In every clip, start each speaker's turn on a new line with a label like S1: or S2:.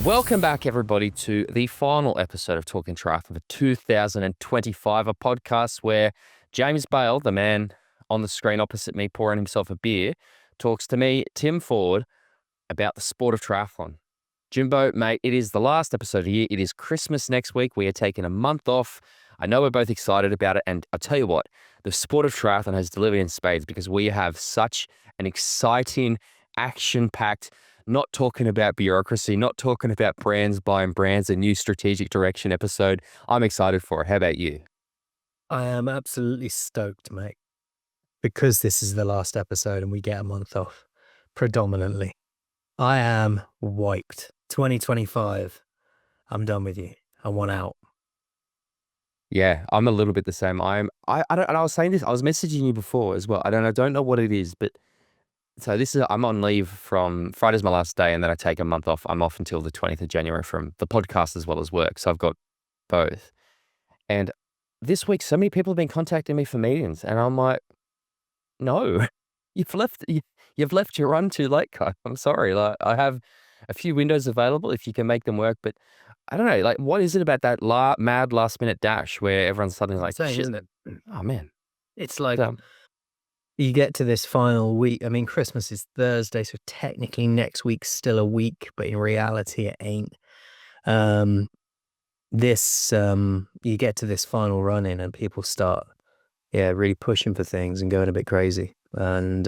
S1: Welcome back, everybody, to the final episode of Talking Triathlon for 2025, a podcast where James Bale, the man on the screen opposite me pouring himself a beer, talks to me, Tim Ford, about the sport of triathlon. Jimbo, mate, it is the last episode of the year. It is Christmas next week. We are taking a month off. I know we're both excited about it. And I'll tell you what, the sport of triathlon has delivered in spades because we have such an exciting, action-packed, not talking about bureaucracy, not talking about brands buying brands, a new strategic direction episode. I'm excited for it. How about you?
S2: I am absolutely stoked, mate, because this is the last episode and we get a month off, predominantly. I am wiped. 2025, I'm done with you. I want out.
S1: Yeah, I'm a little bit the same. I don't, and I was saying this, I was messaging you before as well. I don't know what it is, but so I'm on leave from Friday's my last day, and then I take a month off. I'm off until the 20th of January from the podcast as well as work. So I've got both. And this week, so many people have been contacting me for meetings, and I'm like, no, you've left your run too late, guys. I'm sorry. Like, I have a few windows available if you can make them work, but I don't know. Like, what is it about that mad last minute dash where everyone's suddenly like,
S2: Insane,
S1: shit,
S2: isn't it?
S1: oh man,
S2: It's like you get to this final week. I mean, Christmas is Thursday, so technically next week's still a week, but in reality, it ain't. You get to this final run in and people start, really pushing for things and going a bit crazy. And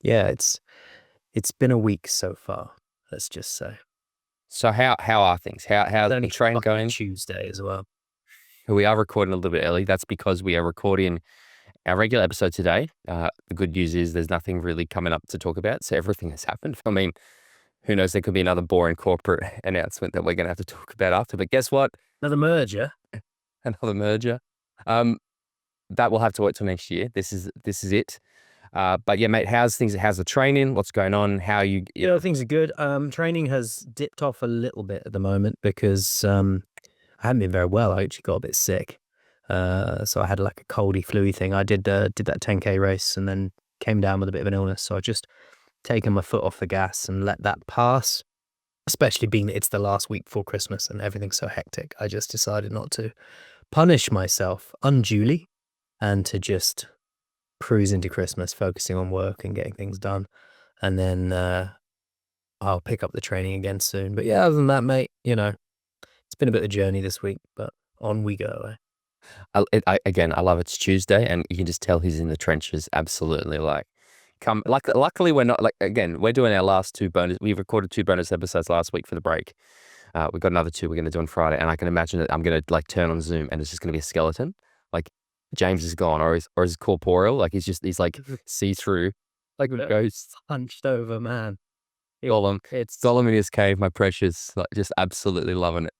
S2: it's been a week so far, let's just say.
S1: So how are things? How's the train going?
S2: Tuesday as well.
S1: We are recording a little bit early. That's because we are recording our regular episode today. The good news is there's nothing really coming up to talk about, so everything has happened. I mean, who knows? There could be another boring corporate announcement that we're going to have to talk about after. But guess what?
S2: Another merger.
S1: Another merger. That will have to wait till next year. This is it. But yeah, mate, how's things? How's the training? What's going on? How are you?
S2: Yeah, things are good. Training has dipped off a little bit at the moment because I haven't been very well. I actually got a bit sick. So I had like a coldy, flu-y thing. I did that 10K race and then came down with a bit of an illness. So I just taken my foot off the gas and let that pass, especially being that it's the last week before Christmas and everything's so hectic. I just decided not to punish myself unduly and to just cruise into Christmas, focusing on work and getting things done. And then I'll pick up the training again soon. But yeah, other than that, mate, it's been a bit of a journey this week, but on we go.
S1: I love it's Tuesday, and you can just tell he's in the trenches. Absolutely, luckily we're not we're doing our last two bonus. We recorded 2 bonus episodes last week for the break. We've got another 2 we're going to do on Friday, and I can imagine that I'm going to turn on Zoom, and it's just going to be a skeleton. Like James is gone, or is corporeal. Like he's like see through, like a ghost,
S2: hunched over man.
S1: It's Gollum in his cave, my precious. Like just absolutely loving it.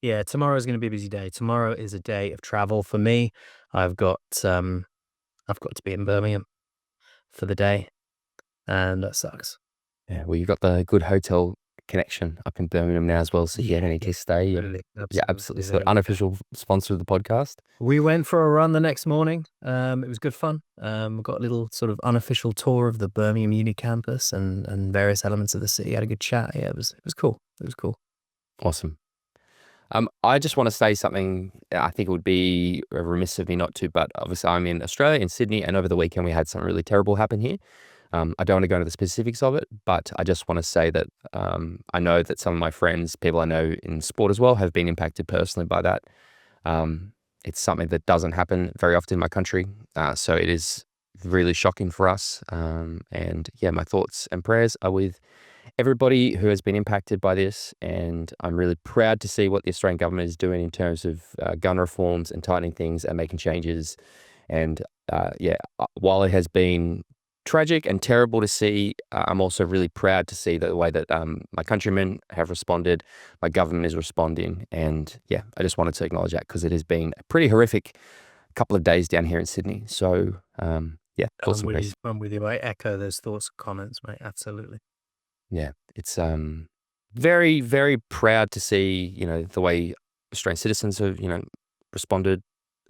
S2: Yeah, tomorrow's going to be a busy day. Tomorrow is a day of travel for me. I've got to be in Birmingham for the day, and that sucks.
S1: Yeah, well, you've got the good hotel connection up in Birmingham now as well, so you don't need to stay. Absolutely. So unofficial sponsor of the podcast.
S2: We went for a run the next morning. It was good fun. We got a little sort of unofficial tour of the Birmingham Uni campus and various elements of the city. Had a good chat. Yeah, it was cool. It was cool.
S1: Awesome. I just want to say something. I think it would be remiss of me not to, but obviously I'm in Australia, in Sydney, and over the weekend we had something really terrible happen here. I don't want to go into the specifics of it, but I just want to say that I know that some of my friends, people I know in sport as well, have been impacted personally by that. It's something that doesn't happen very often in my country, so it is really shocking for us. And yeah, my thoughts and prayers are with everybody who has been impacted by this, and I'm really proud to see what the Australian government is doing in terms of gun reforms and tightening things and making changes. And while it has been tragic and terrible to see, I'm also really proud to see the way that my countrymen have responded, my government is responding, and yeah, I just wanted to acknowledge that because it has been a pretty horrific couple of days down here in Sydney. So I'm
S2: with you. I echo those thoughts and comments, mate. Absolutely.
S1: Yeah, it's very, very proud to see, the way Australian citizens have, responded.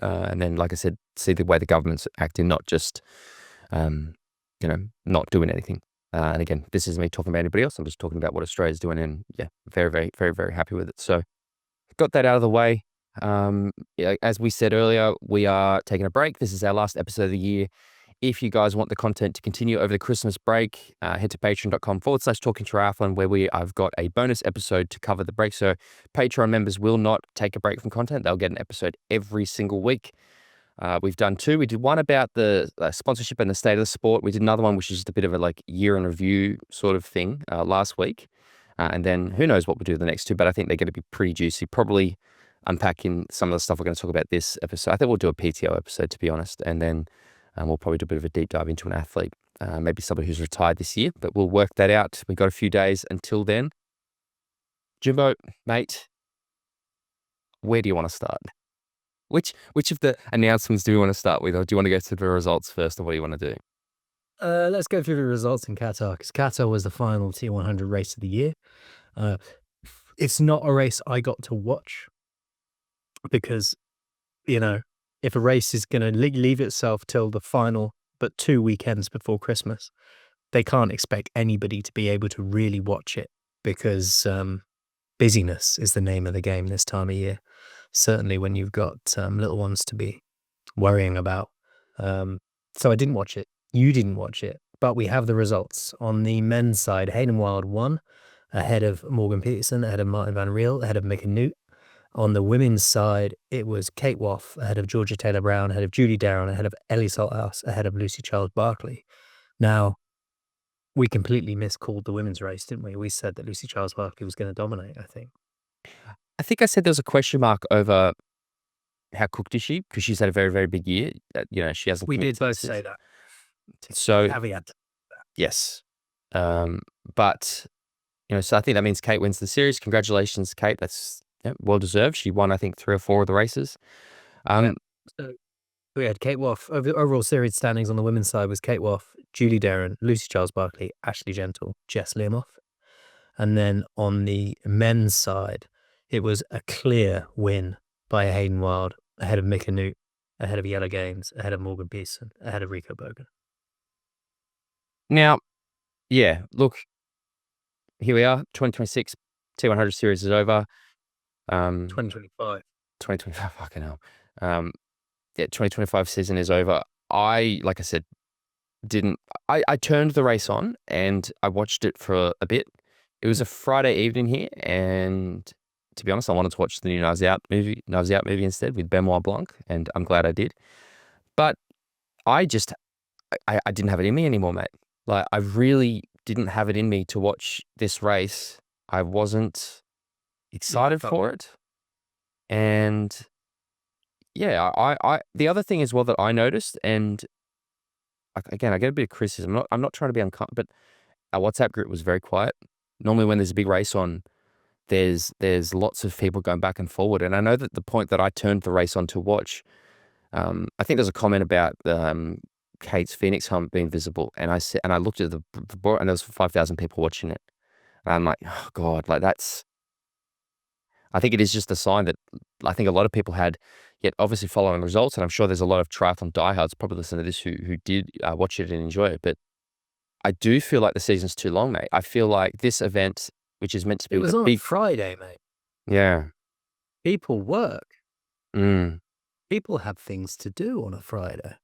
S1: And then, like I said, see the way the government's acting, not just, not doing anything. And again, this isn't me talking about anybody else. I'm just talking about what Australia's doing, and yeah, very, very, very, very happy with it. So got that out of the way. Yeah, as we said earlier, we are taking a break. This is our last episode of the year. If you guys want the content to continue over the Christmas break, head to patreon.com/Talking Triathlon, where I've got a bonus episode to cover the break. So Patreon members will not take a break from content. They'll get an episode every single week. We've done 2. We did one about the sponsorship and the state of the sport. We did another one, which is just a bit of a like year in review sort of thing last week. And then who knows what we'll do the next 2, but I think they're going to be pretty juicy. Probably unpacking some of the stuff we're going to talk about this episode. I think we'll do a PTO episode, to be honest. And then we'll probably do a bit of a deep dive into an athlete, maybe somebody who's retired this year, but we'll work that out. We've got a few days until then. Jimbo, mate, where do you want to start? Which of the announcements do we want to start with, or do you want to go to the results first, or what do you want to do?
S2: Let's go through the results in Qatar, because Qatar was the final T100 race of the year. It's not a race I got to watch because, if a race is going to leave itself till the final, but 2 weekends before Christmas, they can't expect anybody to be able to really watch it because busyness is the name of the game this time of year. Certainly when you've got little ones to be worrying about. So I didn't watch it. You didn't watch it. But we have the results. On the men's side, Hayden Wilde won ahead of Morgan Peterson, ahead of Martin Van Riel, ahead of Mika Newt. On the women's side, it was Kate Woff ahead of Georgia Taylor-Brown, ahead of Judy Darren, ahead of Ellie Salthouse, ahead of Lucy Charles-Barclay. Now, we completely miscalled the women's race, didn't we? We said that Lucy Charles-Barclay was going to dominate, I think.
S1: I think I said there was a question mark over how cooked is she, because she's had a very, very big year. She hasn't.
S2: We did both say that.
S1: So
S2: caveat.
S1: Yes, but so I think that means Kate wins the series. Congratulations, Kate. That's well deserved. She won, I think, 3 or 4 of the races.
S2: So we had Kate Woff. Overall series standings on the women's side was Kate Woff, Julie Darren, Lucy Charles-Barclay, Ashley Gentle, Jess Learmoff. And then on the men's side, it was a clear win by Hayden Wilde, ahead of Mika Newt, ahead of Yella Gaines, ahead of Morgan Pearson, ahead of Rico Bogan.
S1: Now, yeah, look, here we are, 2026 T100 series is over.
S2: 2025.
S1: 2025, fucking hell. 2025 season is over. Like I said, I turned the race on and I watched it for a bit. It was a Friday evening here, and to be honest, I wanted to watch the new Knives Out movie instead with Benoit Blanc, and I'm glad I did. But I didn't have it in me anymore, mate. Like, I really didn't have it in me to watch this race. I wasn't excited for it. And yeah, I the other thing as well that I noticed, and again, I get a bit of criticism. I'm not trying to be uncomfortable, but our WhatsApp group was very quiet. Normally when there's a big race on, there's lots of people going back and forward. And I know that the point that I turned the race on to watch, I think there's a comment about Kate's Phoenix helmet being visible. And I looked at the board, and there was 5,000 people watching it. And I'm like, oh God, like I think it is just a sign that I think a lot of people had, yet obviously following the results. And I'm sure there's a lot of triathlon diehards probably listen to this who did watch it and enjoy it. But I do feel like the season's too long, mate. I feel like this event, which is meant to be...
S2: It was on Friday, mate.
S1: Yeah.
S2: People work.
S1: Mm.
S2: People have things to do on a Friday.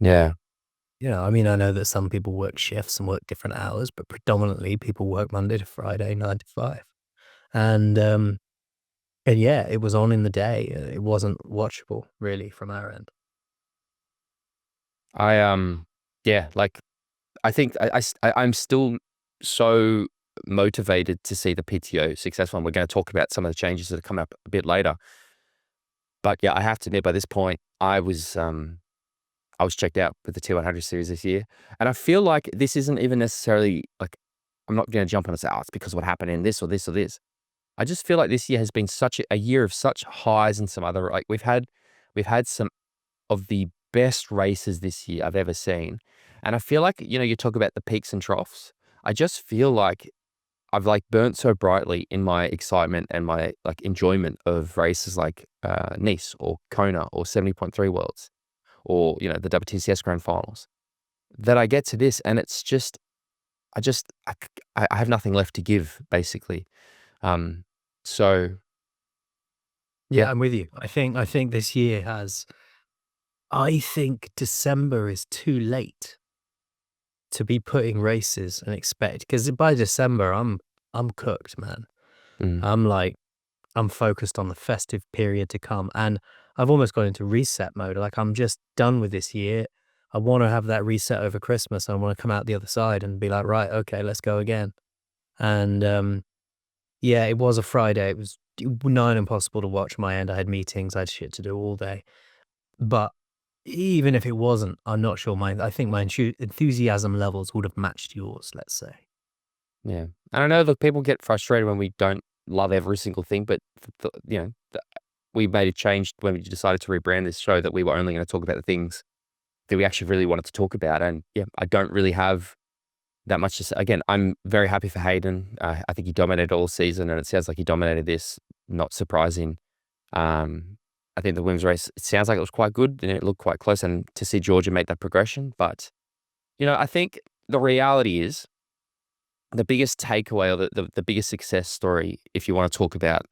S1: Yeah.
S2: I mean, I know that some people work shifts and work different hours, but predominantly people work Monday to Friday, 9 to 5. And yeah, it was on in the day. It wasn't watchable, really, from our end.
S1: Yeah, like, I think I'm still so motivated to see the PTO successful. And we're going to talk about some of the changes that are coming up a bit later. But yeah, I have to admit, by this point, I was checked out with the T100 series this year. And I feel like this isn't even necessarily like, I'm not going to jump on and say, oh, it's because of what happened in this or this or this. I just feel like this year has been such a year of such highs and some other, like we've had some of the best races this year I've ever seen. And I feel like, you talk about the peaks and troughs. I just feel like I've like burnt so brightly in my excitement and my like enjoyment of races like Nice or Kona or 70.3 Worlds or, the WTCS Grand Finals, that I get to this and it's just, I have nothing left to give, basically. So
S2: Yeah, I'm with you. I think this year has. I think December is too late to be putting races and expect, because by December I'm cooked, man.
S1: mm,
S2: I'm focused on the festive period to come, and I've almost got into reset mode. Like, I'm just done with this year. I want to have that reset over Christmas. I want to come out the other side and be like, right, okay, let's go again. And yeah, it was a Friday. It was nigh impossible to watch my end. I had meetings. I had shit to do all day. But even if it wasn't, I'm not sure I think my enthusiasm levels would have matched yours, let's say.
S1: yeah. And I know that people get frustrated when we don't love every single thing, but we made a change when we decided to rebrand this show, that we were only going to talk about the things that we actually really wanted to talk about. And yeah, I don't really have that much to say. Again, I'm very happy for Hayden. I think he dominated all season, and it sounds like he dominated this. Not surprising. I think the women's race, it sounds like it was quite good and it looked quite close, and to see Georgia make that progression. But, I think the reality is the biggest takeaway, or the biggest success story, if you want to talk about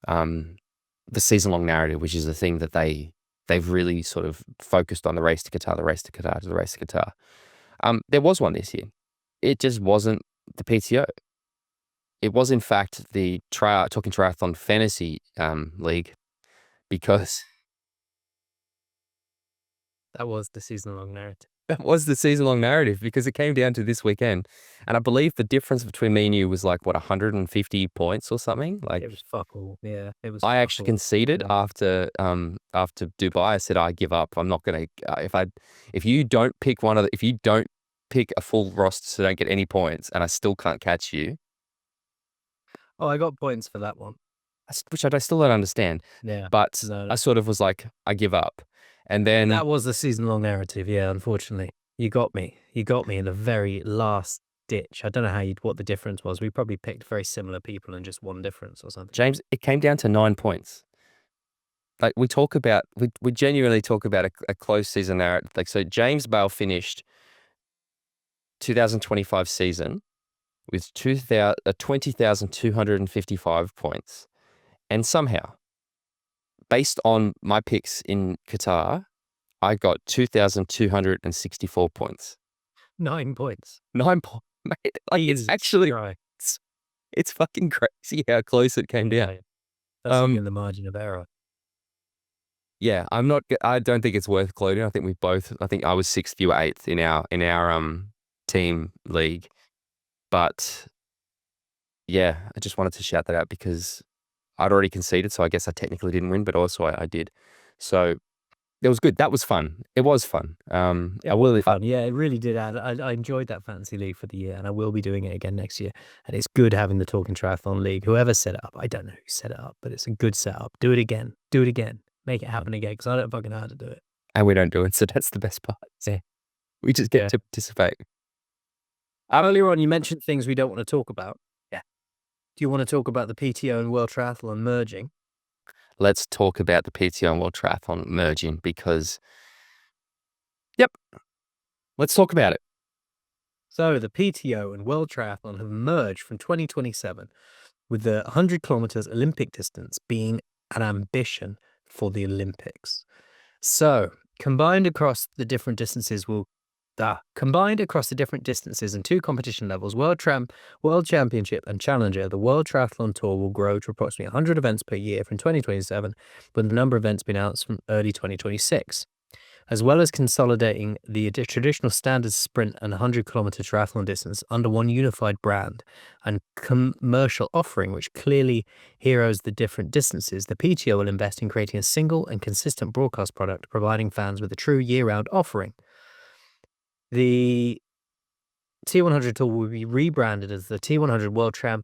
S1: the season-long narrative, which is the thing that they've really sort of focused on, the race to Qatar, the race to Qatar, to the race to Qatar. There was one this year. It just wasn't the PTO. It was, in fact, the Talking Triathlon Fantasy League, because
S2: That was the season-long narrative.
S1: that was the season-long narrative, because it came down to this weekend. And I believe the difference between me and you was like, what, 150 points or something? Like,
S2: It was fuck all. Yeah, it was
S1: I
S2: fuck
S1: actually
S2: all.
S1: conceded after Dubai. I said, I give up. I'm not going to, if you don't pick if you don't pick a full roster, so don't get any points, and I still can't catch you,
S2: Oh, I got points for that one.
S1: which I still don't understand.
S2: Yeah.
S1: But
S2: No.
S1: I sort of was like, I give up. And then
S2: That was the season-long narrative, yeah, unfortunately. You got me. You got me in the very last ditch. I don't know what the difference was. We probably picked very similar people and just one difference or something.
S1: James, it came down to 9 points. Like, we genuinely talk about a close season narrative. Like, so James Bale finished 2025 season with 20,255 points. And somehow, based on my picks in Qatar, I got 2,264 points.
S2: 9 points.
S1: 9 points, mate. Like, it's actually, it's fucking crazy how close it came down.
S2: That's even the margin of error.
S1: Yeah, I don't think it's worth quoting. I think I was 6th, you were 8th in our team league. But yeah, I just wanted to shout that out because I'd already conceded, so I guess I technically didn't win, but also I did. So it was good. That was fun. It was fun.
S2: It was fun. Yeah, it really did add. I enjoyed that fantasy league for the year, and I will be doing it again next year. And it's good having the Talking Triathlon League. Whoever set it up, I don't know who set it up, but it's a good setup. Do it again. Do it again. Make it happen again, because I don't fucking know how to do it.
S1: And we don't do it, so that's the best part. Yeah. We just get to participate.
S2: Earlier on, you mentioned things we don't want to talk about. Yeah. Do you want to talk about the PTO and World Triathlon merging?
S1: Let's talk about the PTO and World Triathlon merging, because, yep, let's talk about it.
S2: So the PTO and World Triathlon have merged from 2027, with the 100 kilometers Olympic distance being an ambition for the Olympics. So combined across the different distances and 2 competition levels, World Championship and Challenger, the World Triathlon Tour will grow to approximately 100 events per year from 2027, with the number of events being announced from early 2026. As well as consolidating the traditional standard sprint and 100-kilometer triathlon distance under one unified brand and commercial offering, which clearly heroes the different distances, the PTO will invest in creating a single and consistent broadcast product, providing fans with a true year-round offering. The T100 Tour will be rebranded as the T100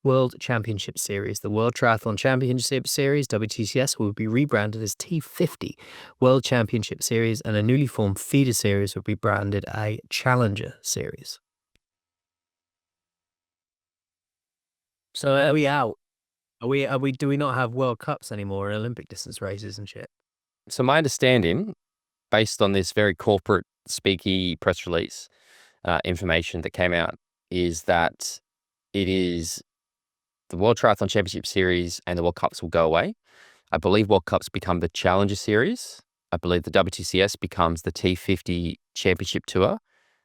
S2: World Championship Series. The World Triathlon Championship Series, WTCS, will be rebranded as T50 World Championship Series, and a newly formed feeder series will be branded a Challenger Series. So are we out? Do we not have World Cups anymore, Olympic distance races and shit?
S1: So my understanding, based on this very corporate speaky press release information that came out, is that it is the World Triathlon Championship Series and the World Cups will go away. I believe World Cups become the Challenger Series. I believe the WTCS becomes the T50 Championship Tour,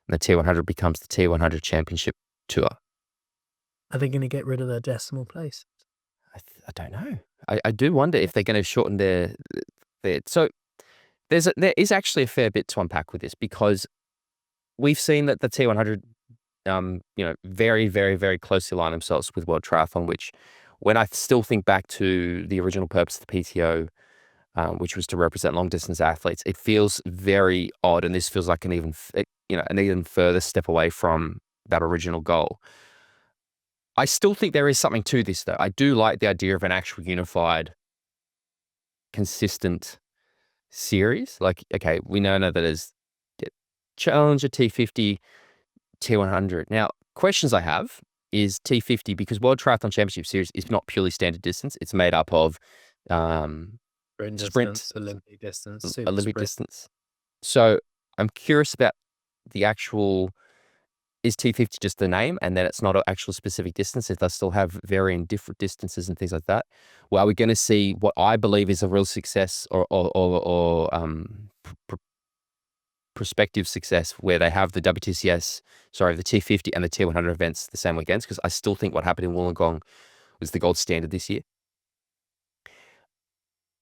S1: and the T100 becomes the T100 Championship Tour.
S2: Are they going to get rid of their decimal place?
S1: I don't know. I do wonder if they're going to shorten their so there is actually a fair bit to unpack with this, because we've seen that the T100 very, very, very closely align themselves with World Triathlon, which when I still think back to the original purpose of the PTO, which was to represent long distance athletes, it feels very odd. And this feels like an even further step away from that original goal. I still think there is something to this, though. I do like the idea of an actual unified, consistent series. Like, okay, we know that there's Challenger, T50, T100. Now, questions I have is T50, because World Triathlon Championship Series is not purely standard distance. It's made up of sprint,
S2: Olympic distance,
S1: Olympic distance. So I'm curious about the actual, is T50 just the name and then it's not an actual specific distance? If they still have varying different distances and things like that? Well, are we going to see what I believe is a real success or prospective success, where they have the the T50 and the T100 events the same weekends? Because I still think what happened in Wollongong was the gold standard this year.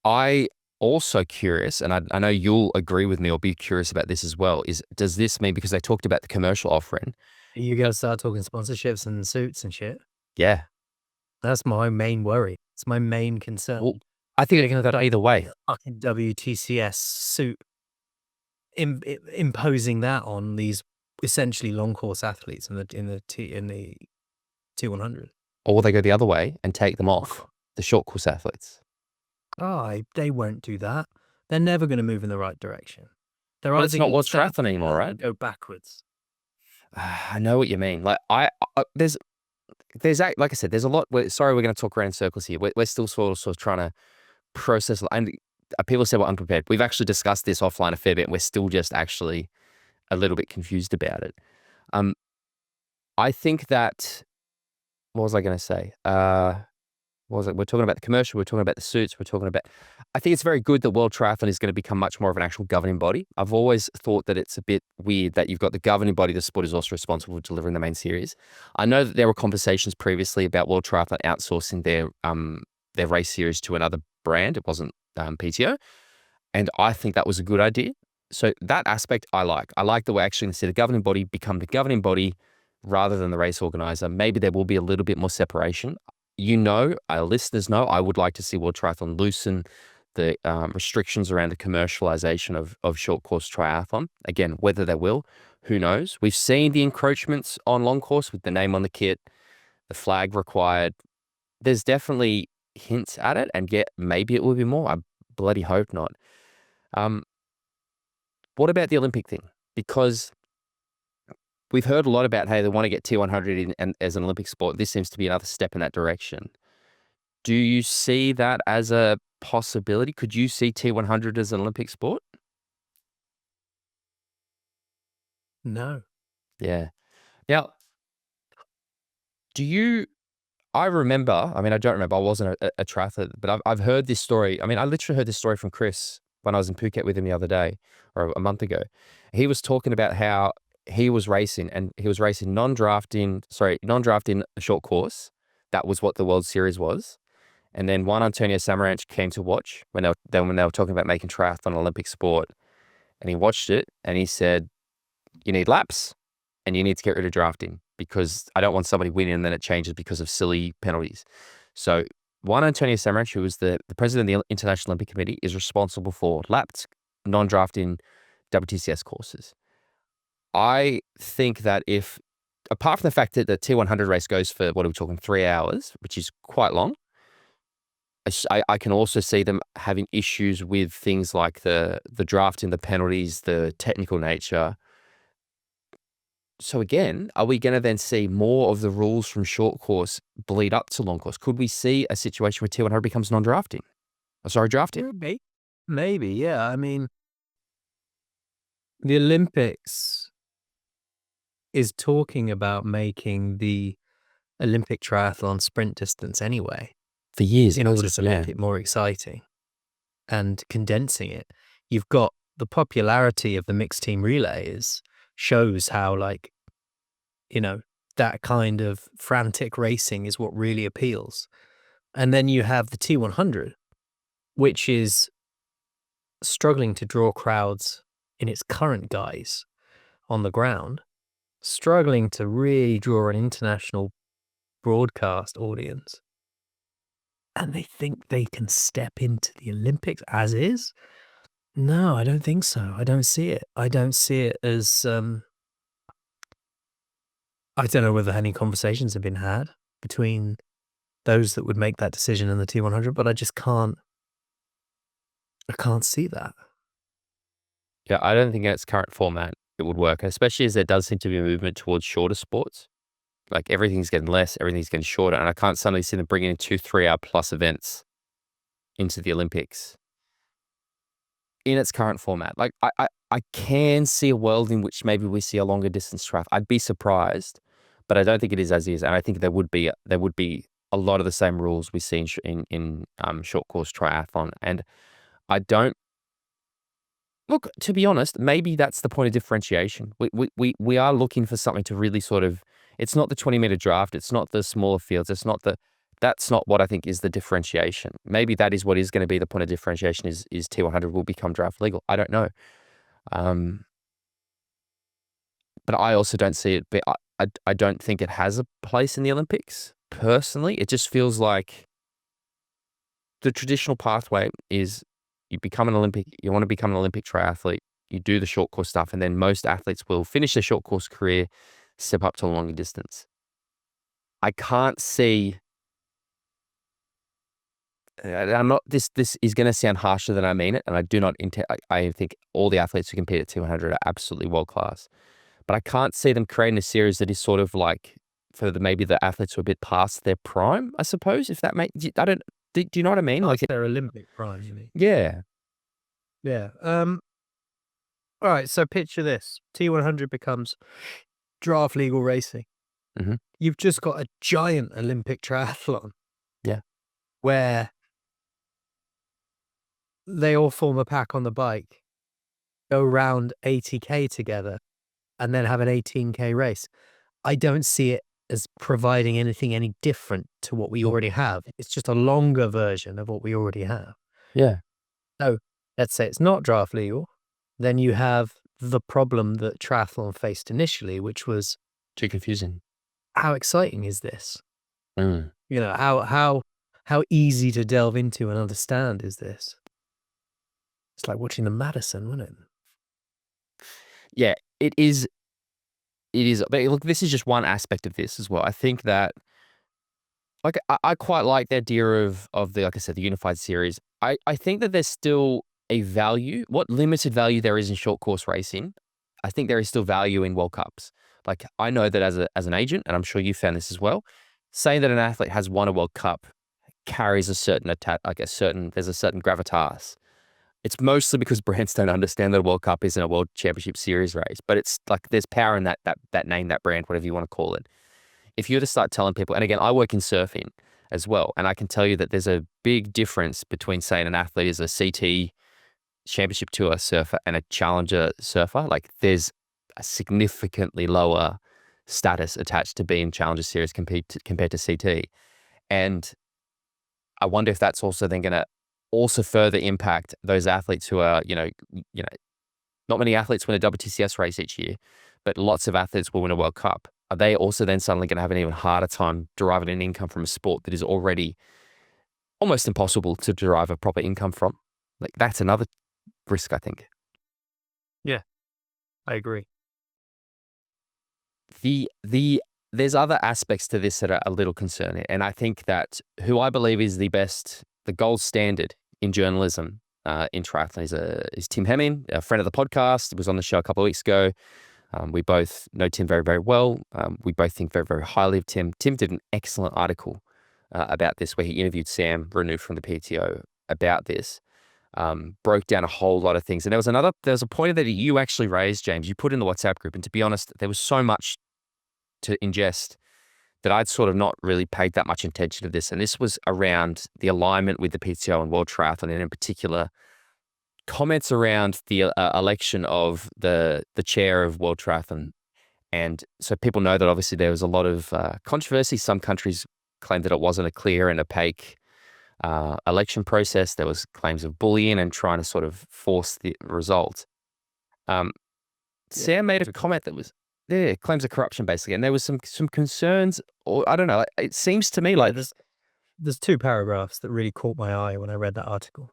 S1: I also curious, and I know you'll agree with me or be curious about this as well, is does this mean, because they talked about the commercial offering.
S2: You got to start talking sponsorships and suits and shit.
S1: Yeah.
S2: That's my main worry. It's my main concern.
S1: Well, I think they're going to go either way.
S2: Fucking WTCS suit imposing that on these essentially long course athletes in the T100.
S1: Or they go the other way and take them off the short course athletes.
S2: Oh, they won't do that. They're never going to move in the right direction.
S1: But it's not World Triathlon anymore, right?
S2: Go backwards.
S1: I know what you mean. Like there's like I said, there's a lot. Sorry, we're going to talk around in circles here. We're still sort of trying to process. And people say we're unprepared. We've actually discussed this offline a fair bit, and we're still just actually a little bit confused about it. I think that, what was I going to say? What was it? We're talking about the commercial, we're talking about the suits, I think it's very good that World Triathlon is going to become much more of an actual governing body. I've always thought that it's a bit weird that you've got the governing body, the sport is also responsible for delivering the main series. I know that there were conversations previously about World Triathlon outsourcing their race series to another brand. It wasn't PTO. And I think that was a good idea. So that aspect I like. I like the way actually instead of governing body become the governing body rather than the race organizer. Maybe there will be a little bit more separation. Our listeners know, I would like to see World Triathlon loosen the restrictions around the commercialization of short course triathlon. Again, whether they will, who knows? We've seen the encroachments on long course with the name on the kit, the flag required. There's definitely hints at it, and yet maybe it will be more. I bloody hope not. What about the Olympic thing? Because we've heard a lot about, hey, they want to get T100 in as an Olympic sport. This seems to be another step in that direction. Do you see that as a possibility? Could you see T100 as an Olympic sport?
S2: No.
S1: Yeah. Now, I remember, I don't remember, I wasn't a triathlete, but I've heard this story. I literally heard this story from Chris when I was in Phuket with him the other day, or a month ago. He was talking about how he was racing, and he was racing non-drafting a short course. That was what the World Series was. And then Juan Antonio Samaranch came to watch when they were talking about making triathlon an Olympic sport. And he watched it and he said, you need laps and you need to get rid of drafting, because I don't want somebody winning and then it changes because of silly penalties. So Juan Antonio Samaranch, who was the president of the International Olympic Committee, is responsible for lapped, non-drafting WTCS courses. I think that apart from the fact that the T100 race goes for, what are we talking, 3 hours, which is quite long, I can also see them having issues with things like the drafting, the penalties, the technical nature. So again, are we going to then see more of the rules from short course bleed up to long course? Could we see a situation where T100 becomes non-drafting? Drafting?
S2: Maybe, yeah. The Olympics is talking about making the Olympic triathlon sprint distance anyway,
S1: For years,
S2: in order to
S1: yeah.
S2: make it more exciting and condensing it. You've got the popularity of the mixed team relays shows how, like, you know, that kind of frantic racing is what really appeals. And then you have the T100, which is struggling to draw crowds in its current guise on the ground, struggling to really draw an international broadcast audience. And they think they can step into the Olympics as is? No, I don't think so. I don't see it. I don't see it as, I don't know whether any conversations have been had between those that would make that decision in the T100, but I just can't see that.
S1: Yeah, I don't think in its current format it would work, especially as there does seem to be a movement towards shorter sports. Like everything's getting less, everything's getting shorter, and I can't suddenly see them bringing in 2-3 hour plus events into the Olympics in its current format. Like I can see a world in which maybe we see a longer distance triathlon. I'd be surprised, but I don't think it is as is, and I think there would be a lot of the same rules we see in short course triathlon, and I don't. Look, to be honest, maybe that's the point of differentiation. We are looking for something to really sort of, it's not the 20-meter draft, it's not the smaller fields, that's not what I think is the differentiation. Maybe that is what is going to be the point of differentiation is T100 will become draft legal. I don't know. But I also don't see it, but I don't think it has a place in the Olympics. Personally, it just feels like the traditional pathway is you want to become an Olympic triathlete, you do the short course stuff, and then most athletes will finish their short course career, step up to a longer distance. I can't see, I'm not, this is going to sound harsher than I mean it, and I do not intend, I think all the athletes who compete at 200 are absolutely world class, but I can't see them creating a series that is sort of like for maybe the athletes who are a bit past their prime, I suppose, if that makes, I don't, do you know what I mean?
S2: Like their Olympic prime, you mean?
S1: Yeah.
S2: Yeah. All right. So picture this: T100 becomes draft legal racing.
S1: Mhm.
S2: You've just got a giant Olympic triathlon.
S1: Yeah.
S2: Where they all form a pack on the bike, go round 80K together, and then have an 18K race. I don't see it as providing anything any different to what we already have. It's just a longer version of what we already have.
S1: Yeah.
S2: So let's say it's not draft legal, then you have the problem that triathlon faced initially, which was,
S1: Too confusing.
S2: how exciting is this?
S1: Mm.
S2: You know, how easy to delve into and understand is this? It's like watching the Madison, wasn't it?
S1: Yeah, it is. It is. But look, this is just one aspect of this as well. I think that, like, I quite like the idea of the, like I said, the unified series. I think that there's still a value, what limited value there is in short course racing. I think there is still value in World Cups. Like, I know that as an agent, and I'm sure you found this as well, saying that an athlete has won a World Cup carries a certain there's a certain gravitas. It's mostly because brands don't understand that a World Cup isn't a World Championship Series race, but it's like there's power in that name, that brand, whatever you want to call it. If you were to start telling people, and again, I work in surfing as well, and I can tell you that there's a big difference between saying an athlete is a CT Championship Tour surfer and a Challenger surfer. Like there's a significantly lower status attached to being Challenger Series compared to CT. And I wonder if that's also then going to also further impact those athletes who are, not many athletes win a WTCS race each year, but lots of athletes will win a World Cup. Are they also then suddenly going to have an even harder time deriving an income from a sport that is already almost impossible to derive a proper income from? Like that's another risk, I think.
S2: Yeah, I agree.
S1: There's other aspects to this that are a little concerning, and I think that who I believe is the gold standard in journalism in triathlon is Tim Hemming, a friend of the podcast. He was on the show a couple of weeks ago. We both know Tim very, very well. We both think very, very highly of Tim. Tim did an excellent article about this where he interviewed Sam Renew from the PTO about this, broke down a whole lot of things. And there was a point that you actually raised, James. You put in the WhatsApp group. And to be honest, there was so much to ingest that I'd sort of not really paid that much attention to this. And this was around the alignment with the PTO and World Triathlon, and in particular, comments around the election of the chair of World Triathlon. And so people know that obviously there was a lot of controversy. Some countries claimed that it wasn't a clear and opaque election process. There was claims of bullying and trying to sort of force the result. Sam made a comment that was claims of corruption basically, and there was some concerns, or I don't know. It seems to me like
S2: there's two paragraphs that really caught my eye when I read that article,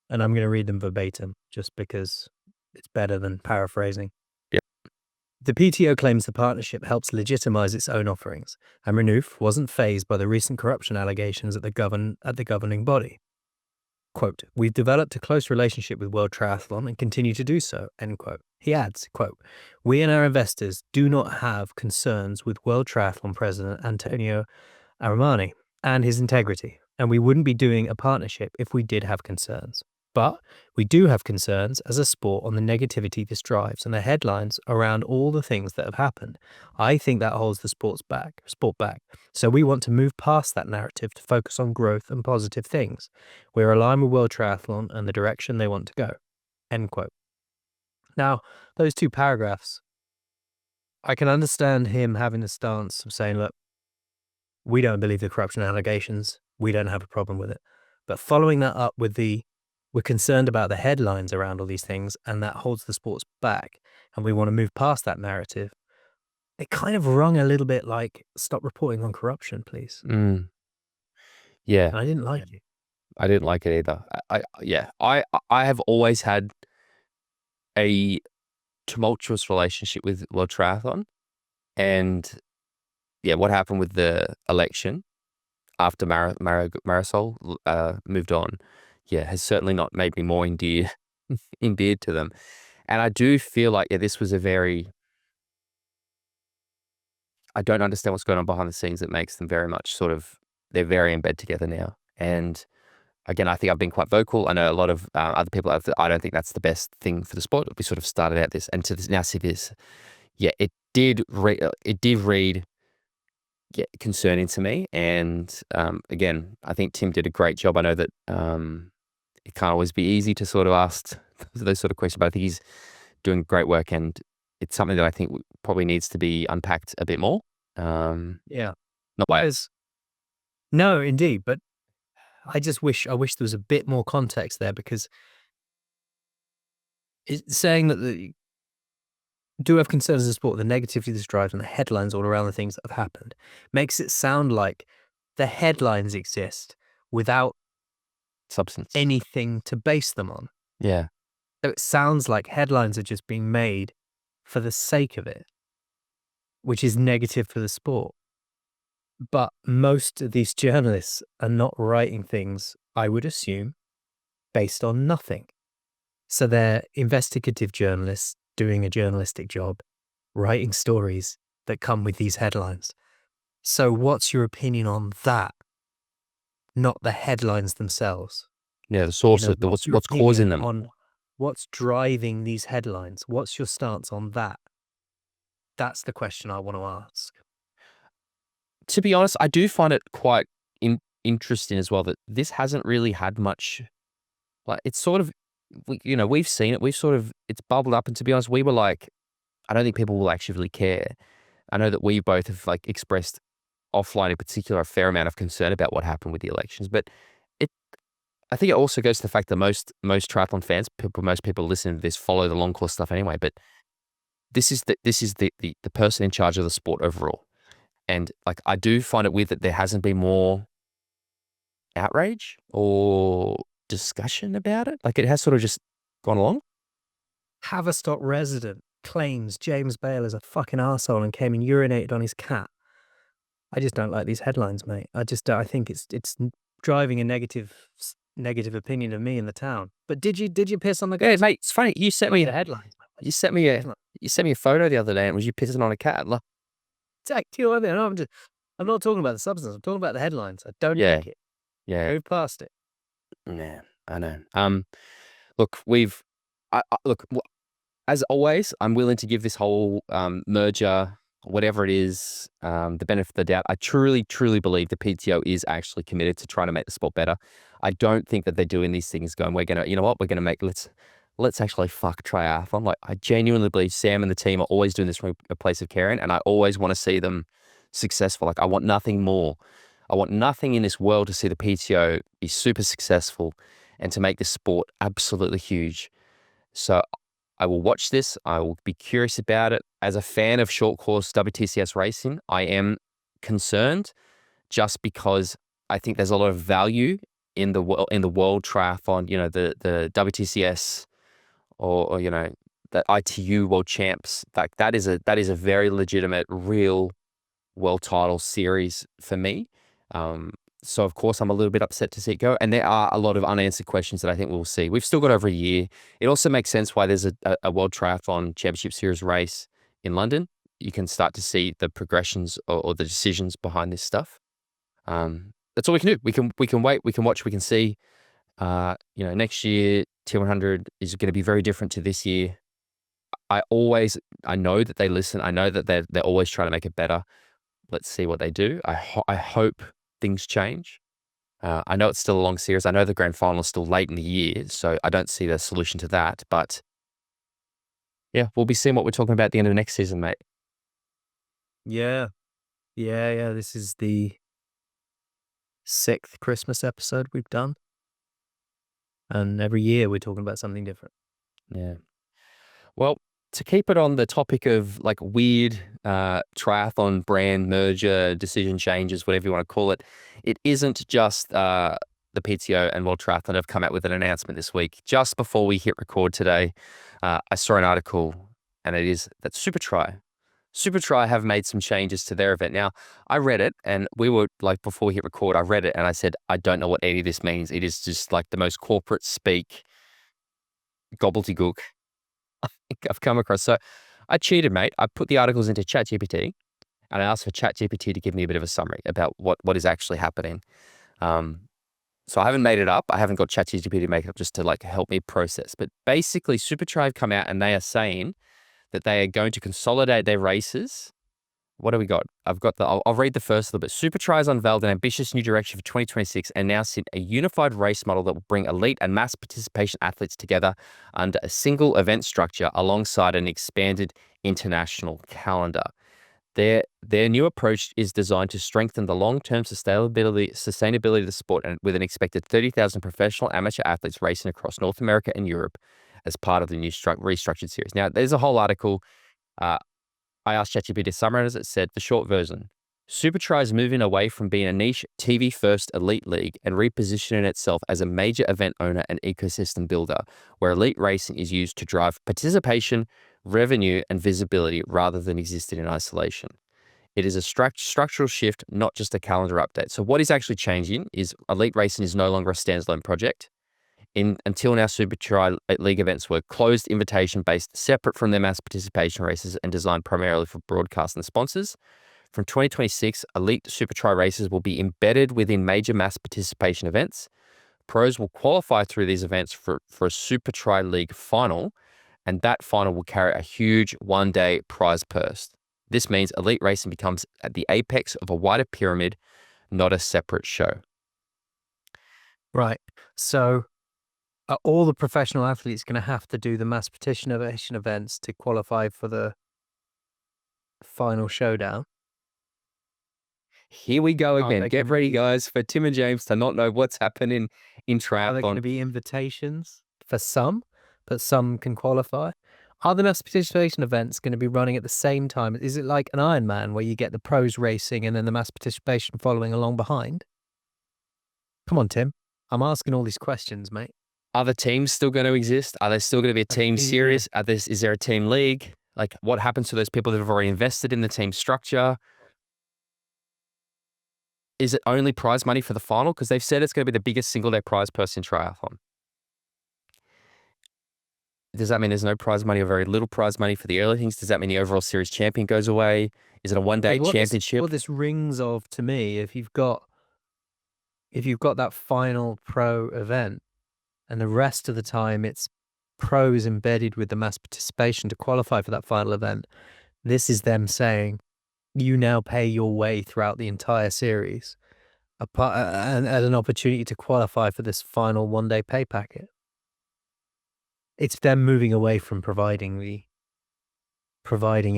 S2: and I'm going to read them verbatim just because it's better than paraphrasing. The PTO claims the partnership helps legitimize its own offerings, and Renouf wasn't fazed by the recent corruption allegations at the governing body. Quote, "We've developed a close relationship with World Triathlon and continue to do so," end quote. He adds, quote, "We and our investors do not have concerns with World Triathlon President Antonio Armani and his integrity, and we wouldn't be doing a partnership if we did have concerns. But we do have concerns as a sport on the negativity this drives and the headlines around all the things that have happened. I think that holds the sport back. So we want to move past that narrative to focus on growth and positive things. We're aligned with World Triathlon and the direction they want to go," end quote. Now, those two paragraphs, I can understand him having the stance of saying, look, we don't believe the corruption allegations. We don't have a problem with it. But following that up with we're concerned about the headlines around all these things, and that holds the sports back, and we want to move past that narrative. It kind of rung a little bit like, stop reporting on corruption, please.
S1: Yeah.
S2: And I didn't like it.
S1: I didn't like it either. I have always had a tumultuous relationship with World Triathlon, and what happened with the election after Marisol moved on, has certainly not made me more endeared to them. And I do feel like this was a very, I don't understand what's going on behind the scenes that makes them very much they're very in bed together now. And again, I think I've been quite vocal. I know a lot of other people, I don't think that's the best thing for the sport. We sort of started out this, and to now see this, it did read concerning to me. And again, I think Tim did a great job. I know that it can't always be easy to sort of ask those sort of questions, but I think he's doing great work, and it's something that I think probably needs to be unpacked a bit more.
S2: Not
S1: wise.
S2: No, indeed, but I wish there was a bit more context there, because it's saying that the do have concerns as a sport, the negativity this drives and the headlines all around the things that have happened makes it sound like the headlines exist without
S1: Substance,
S2: anything to base them on.
S1: Yeah.
S2: So it sounds like headlines are just being made for the sake of it, which is negative for the sport. But most of these journalists are not writing things, I would assume, based on nothing. So they're investigative journalists doing a journalistic job, writing stories that come with these headlines. So what's your opinion on that? Not the headlines themselves.
S1: Yeah, the source of what's causing them.
S2: On what's driving these headlines? What's your stance on that? That's the question I want to ask.
S1: To be honest, I do find it quite interesting as well that this hasn't really had much, like, it's sort of, we've seen it, it's bubbled up, and to be honest, we were like, I don't think people will actually really care. I know that we both have expressed offline in particular a fair amount of concern about what happened with the elections, but I think it also goes to the fact that most triathlon fans, most people listening to this follow the long course stuff anyway, but this is the person in charge of the sport overall. And I do find it weird that there hasn't been more outrage or discussion about it. It has sort of just gone along.
S2: Haverstock resident claims James Bale is a fucking arsehole and came and urinated on his cat. I just don't like these headlines, mate. I think it's driving a negative opinion of me in the town. But did you piss on the cat?
S1: Yeah, mate, it's funny. You sent me
S2: the headlines.
S1: You sent me a photo the other day, and was you pissing on a cat?
S2: Exactly. I'm not talking about the substance. I'm talking about the headlines. I don't like it.
S1: Yeah.
S2: Move past it.
S1: Yeah, I know. Look, look, as always, I'm willing to give this whole merger whatever it is, the benefit of the doubt, I truly, truly believe the PTO is actually committed to trying to make the sport better. I don't think that they're doing these things going, we're going to, you know what, we're going to make, let's actually fuck triathlon. Like, I genuinely believe Sam and the team are always doing this from a place of caring, and I always want to see them successful. Like, I want nothing more. I want nothing in this world to see the PTO be super successful and to make this sport absolutely huge. So I will watch this. I will be curious about it. As a fan of short course WTCS racing, I am concerned just because I think there's a lot of value in the world triathlon. You know, the WTCS or you know, the ITU world champs. Like, that is a very legitimate, real world title series for me. So of course I'm a little bit upset to see it go. And there are a lot of unanswered questions that I think we'll see. We've still got over a year. It also makes sense why there's a World Triathlon Championship Series race in London. You can start to see the progressions or the decisions behind this stuff. That's all we can do. We can wait, we can watch, we can see. You know, next year T100 is going to be very different to this year. I know that they listen. I know that they're always trying to make it better. Let's see what they do. I hope things change. I know it's still a long series. I know the grand final is still late in the year, so I don't see the solution to that. But yeah, we'll be seeing what we're talking about at the end of next season, mate.
S2: Yeah. This is the 6th Christmas episode we've done. And every year we're talking about something different.
S1: Yeah. Well, to keep it on the topic of like weird triathlon brand merger, decision changes, whatever you want to call it, it isn't just the PTO and World Triathlon have come out with an announcement this week. Just before we hit record today, I saw an article, and it is that Supertri have made some changes to their event. Now, I read it, and we were like, before we hit record, I read it and I said, I don't know what any of this means. It is just like the most corporate speak gobbledygook I've come across. So I cheated, mate. I put the articles into ChatGPT and I asked for ChatGPT to give me a bit of a summary about what is actually happening. So I haven't made it up. I haven't got ChatGPT to make it up just to like help me process. But basically, Supertri have come out and they are saying that they are going to consolidate their races. What do we got? I'll read the first little bit. Supertri has unveiled an ambitious new direction for 2026 and announced a unified race model that will bring elite and mass participation athletes together under a single event structure alongside an expanded international calendar. Their new approach is designed to strengthen the long-term sustainability of the sport, and with an expected 30,000 professional amateur athletes racing across North America and Europe as part of the new restructured series. Now, there's a whole article. I asked ChatGPT to summarize it. Said the short version: Supertri is moving away from being a niche TV-first elite league and repositioning itself as a major event owner and ecosystem builder, where elite racing is used to drive participation, revenue, and visibility rather than existing in isolation. It is a structural shift, not just a calendar update. So what is actually changing is elite racing is no longer a standalone project. Until now, Supertri league events were closed invitation based, separate from their mass participation races and designed primarily for broadcast and sponsors. From 2026, elite Supertri races will be embedded within major mass participation events. Pros will qualify through these events for a Supertri League final, and that final will carry a huge one-day prize purse. This means elite racing becomes at the apex of a wider pyramid, not a separate show.
S2: Right. So are all the professional athletes going to have to do the mass participation events to qualify for the final showdown?
S1: Here we go again. Get ready, guys, for Tim and James to not know what's happening in triathlon.
S2: Are there going to be invitations for some, but some can qualify? Are the mass participation events going to be running at the same time? Is it like an Ironman where you get the pros racing and then the mass participation following along behind? Come on, Tim. I'm asking all these questions, mate.
S1: Are the teams still going to exist? Are there still going to be a team series? Is there a team league? Like, what happens to those people that have already invested in the team structure? Is it only prize money for the final? Because they've said it's going to be the biggest single-day prize purse in triathlon. Does that mean there's no prize money or very little prize money for the early things? Does that mean the overall series champion goes away? Is it a one-day championship?
S2: What this rings of to me, if you've got that final pro event and the rest of the time it's pros embedded with the mass participation to qualify for that final event, this is them saying, you now pay your way throughout the entire series, and an opportunity to qualify for this final one-day pay packet. It's them moving away from providing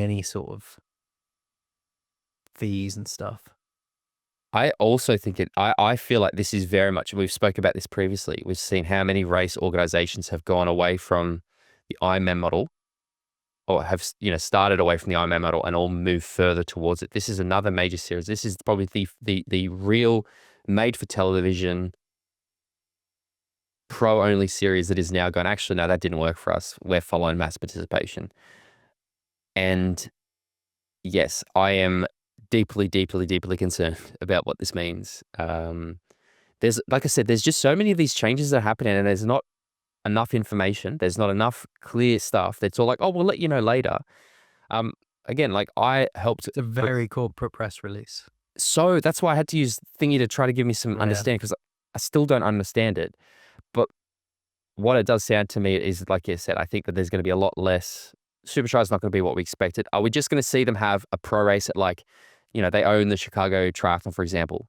S2: any sort of fees and stuff.
S1: I also think I feel like this is very much, we've spoke about this previously. We've seen how many race organizations have gone away from the Ironman model, or have, started away from the Ironman model and all moved further towards it. This is another major series. This is probably the real made for television pro only series that is now going, actually, no, that didn't work for us. We're following mass participation. And yes, I am deeply, deeply, deeply concerned about what this means. There's, like I said, there's just so many of these changes that are happening, and there's not enough information. There's not enough clear stuff. That's all like, oh, we'll let you know later. Again, like I helped.
S2: It's a very corporate press release.
S1: So that's why I had to use Thingy to try to give me some understanding, because I still don't understand it. But what it does sound to me is, like you said, I think that there's going to be a lot less. Supertri is not going to be what we expected. Are we just going to see them have a pro race at, like, they own the Chicago Triathlon, for example?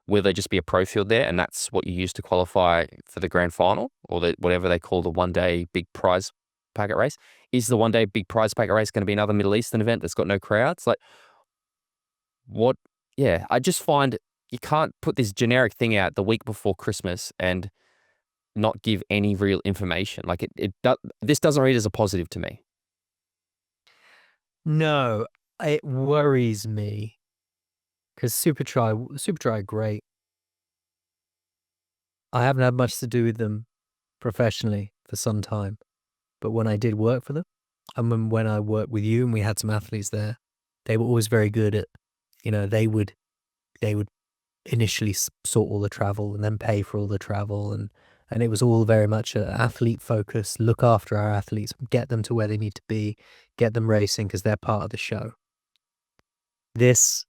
S1: Will there just be a pro field there, and that's what you use to qualify for the grand final, or whatever they call the one-day big prize packet race? Is the one-day big prize packet race going to be another Middle Eastern event that's got no crowds? Like, what? Yeah, I just find you can't put this generic thing out the week before Christmas and not give any real information. Like, this doesn't read as a positive to me.
S2: No, it worries me, because Supertri are great. I haven't had much to do with them professionally for some time, but when I did work for them, and when I worked with you and we had some athletes there, they were always very good at, they would initially sort all the travel and then pay for all the travel, and it was all very much an athlete focus, look after our athletes, get them to where they need to be, get them racing because they're part of the show. This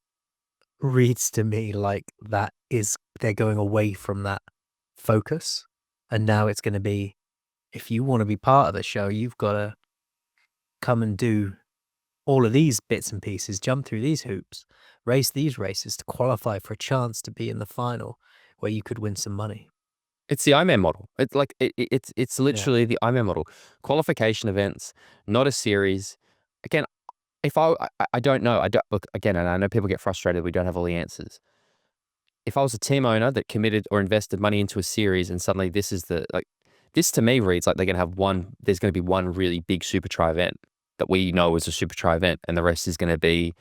S2: reads to me like they're going away from that focus, and now it's going to be, if you want to be part of the show, you've got to come and do all of these bits and pieces, jump through these hoops, race these races to qualify for a chance to be in the final where you could win some money.
S1: It's the Ironman model. It's like it's literally the Ironman model. Qualification events, not a series. Again, if I don't know. I don't look again, and I know people get frustrated. We don't have all the answers. If I was a team owner that committed or invested money into a series, and suddenly this is this to me reads like they're going to have one. There's going to be one really big Supertri event that we know is a Supertri event, and the rest is going to be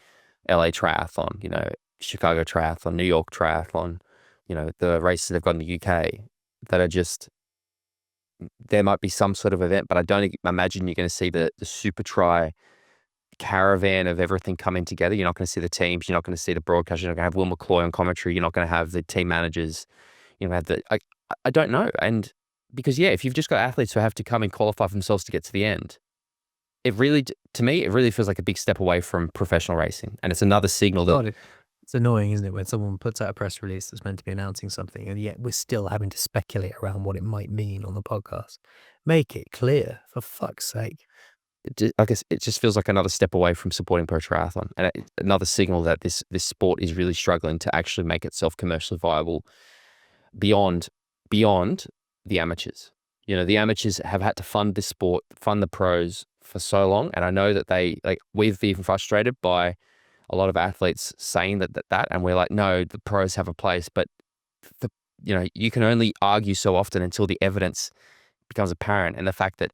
S1: LA Triathlon, Chicago Triathlon, New York Triathlon, the races they've got in the UK that are just, there might be some sort of event, but I don't imagine you're going to see the Supertri caravan of everything coming together. You're not going to see the teams. You're not going to see the broadcast. You're not going to have Will McCloy on commentary. You're not going to have the team managers. I don't know. And because, if you've just got athletes who have to come and qualify for themselves to get to the end, it really, to me, it really feels like a big step away from professional racing. And it's another signal that...
S2: It's annoying, isn't it, when someone puts out a press release that's meant to be announcing something, and yet we're still having to speculate around what it might mean on the podcast. Make it clear, for fuck's sake.
S1: I guess it just feels like another step away from supporting pro triathlon, and another signal that this sport is really struggling to actually make itself commercially viable beyond the amateurs. The amateurs have had to fund this sport, fund the pros for so long, and I know that we've been frustrated by a lot of athletes saying that, and we're like, no, the pros have a place, but you can only argue so often until the evidence becomes apparent. And the fact that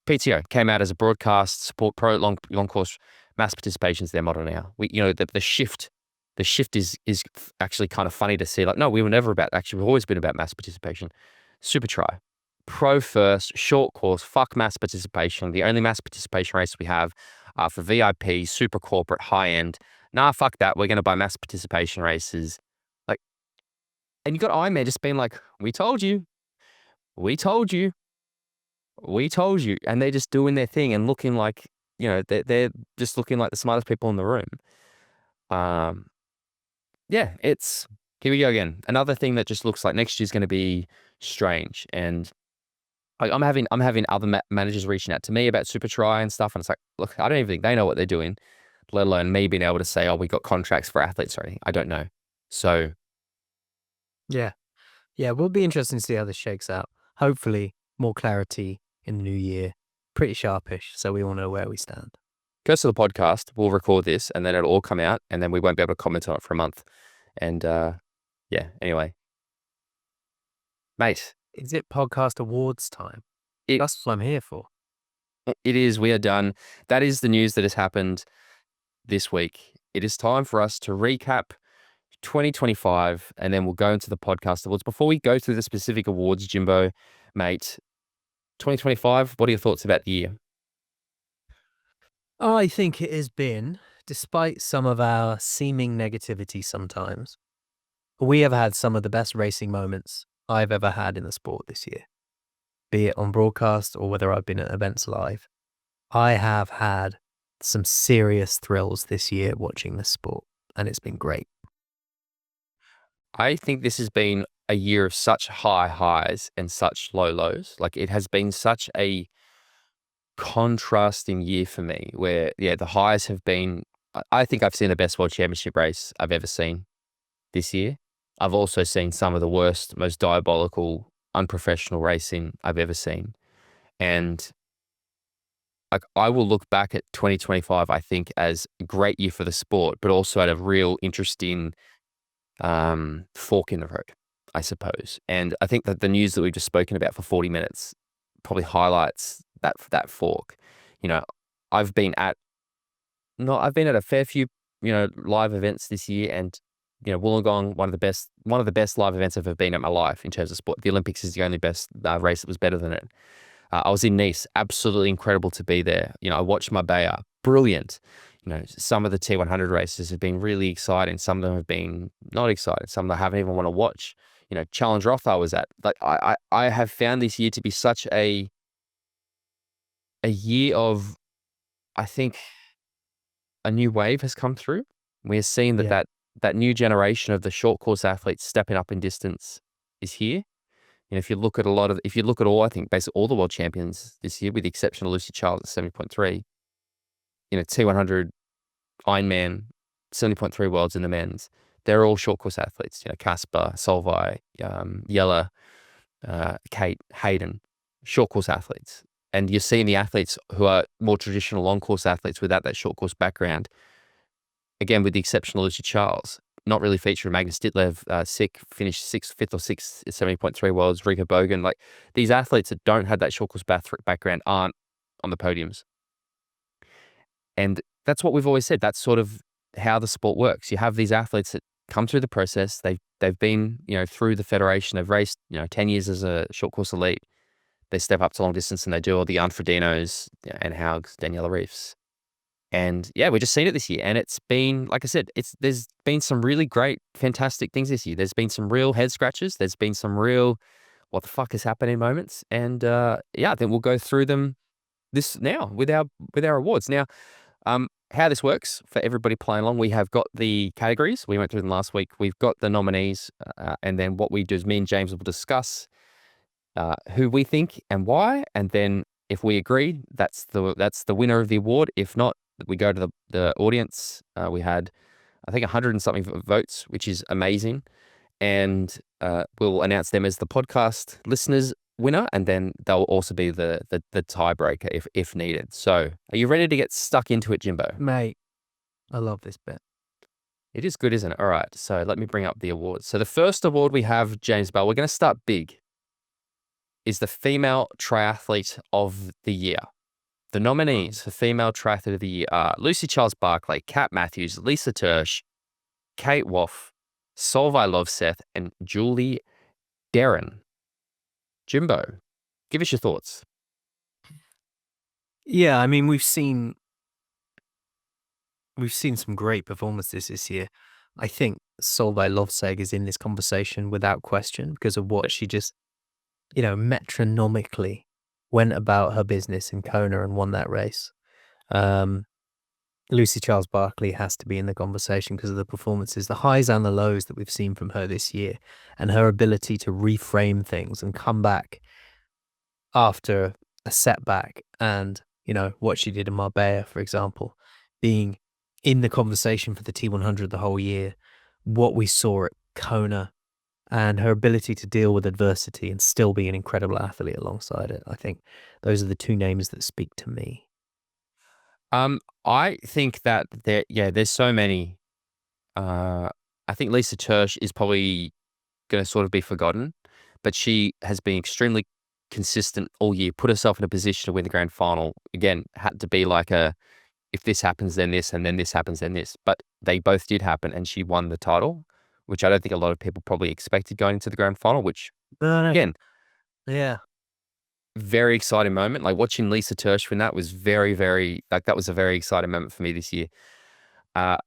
S1: PTO came out as a broadcast support pro long course mass participation is their model now. The shift is actually kind of funny to see. Like, no, we were never about, actually, we've always been about mass participation. Supertri, pro first, short course, fuck mass participation. The only mass participation race we have for VIP, super corporate, high end. Nah, fuck that. We're going to buy mass participation races. And you got Ironman just being like, we told you. And they're just doing their thing and looking like, they're just looking like the smartest people in the room. Here we go again. Another thing that just looks like next year's going to be strange. And I'm having other managers reaching out to me about Supertri and stuff, and it's like, look, I don't even think they know what they're doing. let alone me being able to say, oh, we got contracts for athletes or anything. I don't know. So
S2: Yeah. Yeah, we'll be interesting to see how this shakes out. Hopefully, more clarity in the new year. Pretty sharpish, so we all know where we stand.
S1: goes to the podcast. We'll record this and then it'll all come out and then we won't be able to comment on it for a month. And yeah, anyway. Mate.
S2: Is it podcast awards time?
S1: It,
S2: That's what I'm here for.
S1: It is. We are done. That is the news that has happened this week. It is time for us to recap 2025 and then we'll go into the podcast awards. Before we go through the specific awards, Jimbo, mate, 2025, what are your thoughts about the year?
S2: I think it has been, despite some of our seeming negativity sometimes, we have had some of the best racing moments I've ever had in the sport this year, be it on broadcast or whether I've been at events live. I have had some serious thrills this year watching this sport, and it's been great.
S1: I think this has been a year of such high highs and such low lows. Like it has been such a contrasting year for me where, yeah, the highs have been, I think I've seen the best world championship race I've ever seen this year. I've also seen some of the worst, most diabolical, unprofessional racing I've ever seen. And like I will look back at 2025, I think, as a great year for the sport, but also at a real interesting fork in the road, I suppose. And I think that the news that we've just spoken about for 40 minutes probably highlights that fork. You know, I've been at a fair few, live events this year, and Wollongong, one of the best live events I've ever been at in my life in terms of sport. The Olympics is the only best race that was better than it. I was in Nice, absolutely incredible to be there. I watched Marbella, brilliant. Some of the T100 races have been really exciting. Some of them have been not exciting. Some of them I haven't even want to watch. Challenge Roth I was at. Like I have found this year to be such a year of, I think, a new wave has come through. We're seeing that new generation of the short course athletes stepping up in distance is here. If you look at all, I think basically all the world champions this year, with the exception of Lucy Charles at 70.3, T100, Ironman, 70.3 worlds in the men's, they're all short course athletes. Casper, Solvay, Yella, Kate, Hayden, short course athletes. And you're seeing the athletes who are more traditional long course athletes without that short course background, again, with the exception of Lucy Charles, not really featuring Magnus Ditlev, finished fifth or sixth at 70.3 worlds, Rico Bogan. Like these athletes that don't have that short course background aren't on the podiums. And that's what we've always said. That's sort of how the sport works. You have these athletes that come through the process. They've been, through the federation. They've raced, 10 years as a short course elite. They step up to long distance and they do all the Anfredinos and Haugs, Daniela Reefs. And yeah, we've just seen it this year. And it's been, like I said, there's been some really great, fantastic things this year. There's been some real head scratches. There's been some real, what the fuck is happening moments. And yeah, I think we'll go through them this now with our awards. Now, how this works for everybody playing along, we have got the categories. We went through them last week. We've got the nominees. And then what we do is me and James will discuss who we think and why. And then if we agree, that's the winner of the award. If not, we go to the audience. We had, I think, 100 and something votes, which is amazing. And we'll announce them as the podcast listeners winner. And then they'll also be the tiebreaker if needed. So are you ready to get stuck into it, Jimbo?
S2: Mate, I love this bit.
S1: It is good, isn't it? All right. So let me bring up the awards. So the first award we have, James Bell, we're going to start big, is the Female Triathlete of the Year. The nominees for Female Triathlete of the Year are Lucy Charles-Barclay, Kat Matthews, Lisa Tersch, Kate Woff, Solvay Loveseth, and Julie Guerin. Jimbo, give us your thoughts.
S2: Yeah, I mean, we've seen some great performances this year. I think Solvay Loveseth is in this conversation without question because of what she just, metronomically went about her business in Kona and won that race. Lucy Charles-Barclay has to be in the conversation because of the performances, the highs and the lows that we've seen from her this year, and her ability to reframe things and come back after a setback. And, what she did in Marbella, for example, being in the conversation for the T100 the whole year, what we saw at Kona and her ability to deal with adversity and still be an incredible athlete alongside it. I think those are the two names that speak to me.
S1: I think that there's so many. I think Lisa Tersh is probably going to sort of be forgotten, but she has been extremely consistent all year, put herself in a position to win the grand final. Again, had to be like if this happens, then this, and then this happens, then this. But they both did happen, and she won the title, which I don't think a lot of people probably expected going into the grand final, which,
S2: No, no.
S1: again,
S2: Yeah.
S1: very exciting moment. Like watching Lisa Tersh win that was very, very, like that was a very exciting moment for me this year. Uh,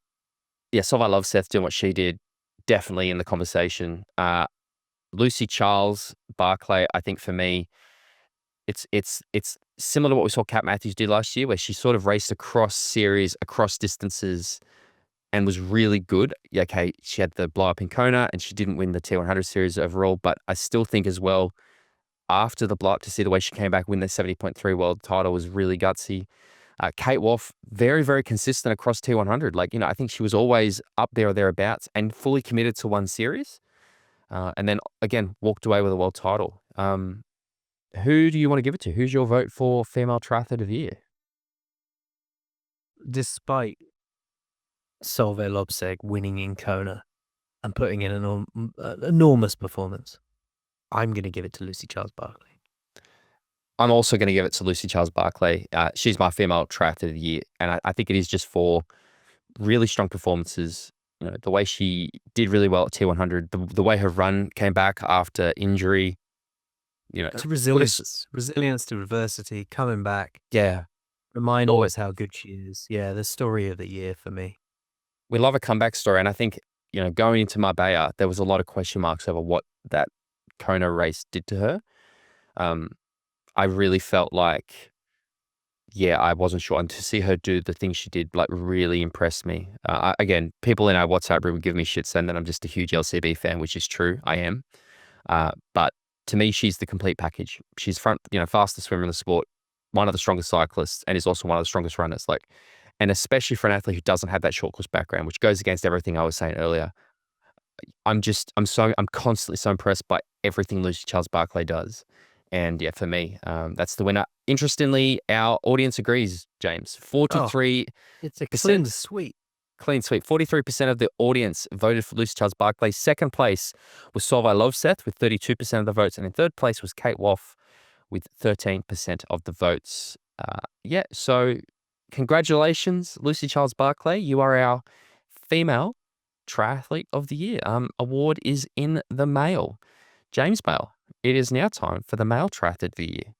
S1: yeah, so I love Seth doing what she did, definitely in the conversation. Lucy Charles-Barclay, I think for me, it's similar to what we saw Kat Matthews do last year, where she sort of raced across series, across distances, and was really good. Yeah, okay, she had the blow up in Kona, and she didn't win the T100 series overall, but I still think as well, after the blow up, to see the way she came back, win the 70.3 world title was really gutsy. Kate Woff, very, very consistent across T100. Like, I think she was always up there or thereabouts and fully committed to one series. And then again, walked away with a world title. Who do you want to give it to? Who's your vote for Female Triathlete of the Year?
S2: Despite Solveig Lobseg winning in Kona and putting in an enormous performance, I'm going to give it to Lucy Charles-Barclay.
S1: I'm also going to give it to Lucy Charles-Barclay. She's my Female Triathlete of the Year. And I think it is just for really strong performances. The way she did really well at T100, the way her run came back after injury.
S2: It's resilience to adversity, coming back.
S1: Yeah.
S2: Remind always how good she is. Yeah, the story of the year for me.
S1: We love a comeback story. And I think, going into Marbella, there was a lot of question marks over what that Kona race did to her. I really felt like, I wasn't sure. And to see her do the things she did, like, really impressed me. Again, people in our WhatsApp group would give me shit saying that I'm just a huge LCB fan, which is true. I am. But to me, she's the complete package. She's fastest swimmer in the sport, one of the strongest cyclists, and is also one of the strongest runners. And especially for an athlete who doesn't have that short course background, which goes against everything I was saying earlier. I'm constantly so impressed by everything Lucy Charles-Barclay does. And for me, that's the winner. Interestingly, our audience agrees, James. 43%.
S2: It's a clean sweep.
S1: Clean sweep. 43% of the audience voted for Lucy Charles-Barclay. Second place was Solveig Lobseg with 32% of the votes. And in third place was Kate Woff with 13% of the votes. So congratulations, Lucy Charles-Barclay. You are our Female Triathlete of the Year. Award is in the mail. James Bale, it is now time for the Male Triathlete of the Year.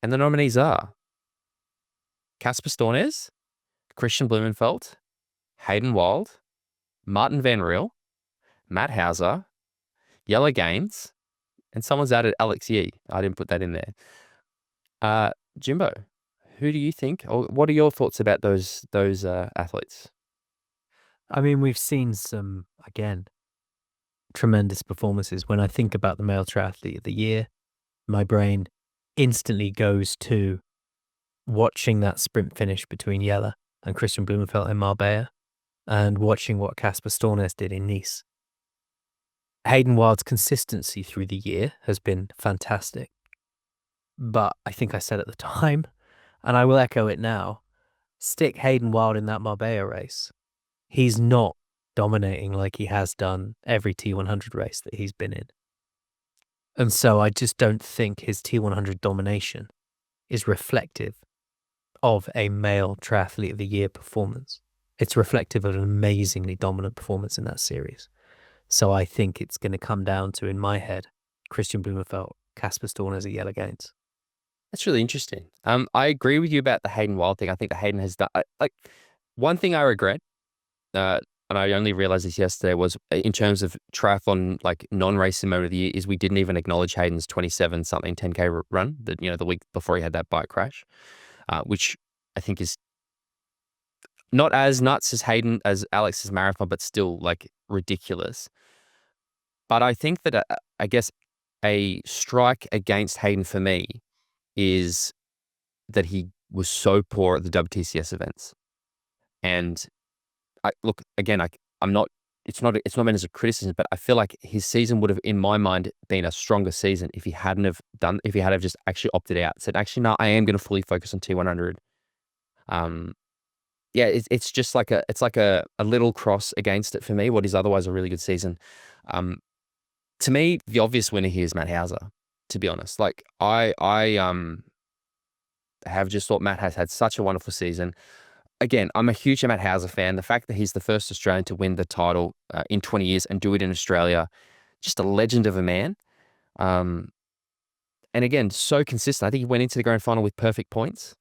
S1: And the nominees are Casper Stornes, Christian Blumenfeld, Hayden Wild, Martin Van Riel, Matt Hauser, Yella Gaines, and someone's added Alex Yee. I didn't put that in there. Jimbo, who do you think, or what are your thoughts about those athletes?
S2: I mean, we've seen some, again, tremendous performances. When I think about the Male Triathlete of the Year, my brain instantly goes to watching that sprint finish between Yella and Christian Blumenfeld in Marbella and watching what Casper Stornes did in Nice. Hayden Wild's consistency through the year has been fantastic. But I think I said at the time, and I will echo it now, stick Hayden Wild in that Marbella race. He's not dominating like he has done every T100 race that he's been in. And so I just don't think his T100 domination is reflective of a Male Triathlete of the Year performance. It's reflective of an amazingly dominant performance in that series. So I think it's going to come down to, in my head, Christian Blumenfeld, Casper Stornes, Yella Gaines.
S1: That's really interesting. I agree with you about the Hayden Wild thing. I think that Hayden has done, one thing I regret, and I only realized this yesterday, was in terms of triathlon, non-racing moment of the year, is we didn't even acknowledge Hayden's 27-something 10K run, the week before he had that bike crash, which I think is not as nuts as Alex's marathon, but still ridiculous. But I think that I guess a strike against Hayden for me is that he was so poor at the WTCS events. And look again. I'm not. It's not meant as a criticism, but I feel like his season would have, in my mind, been a stronger season if he hadn't have just actually opted out. Said, actually, no, I am going to fully focus on T100. Yeah, it's just like a little cross against it for me. What is otherwise a really good season. To me, the obvious winner here is Matt Hauser. To be honest, like I have just thought Matt has had such a wonderful season. Again, I'm a huge Matt Hauser fan. The fact that he's the first Australian to win the title in 20 years and do it in Australia, just a legend of a man. And again, so consistent. I think he went into the grand final with perfect points,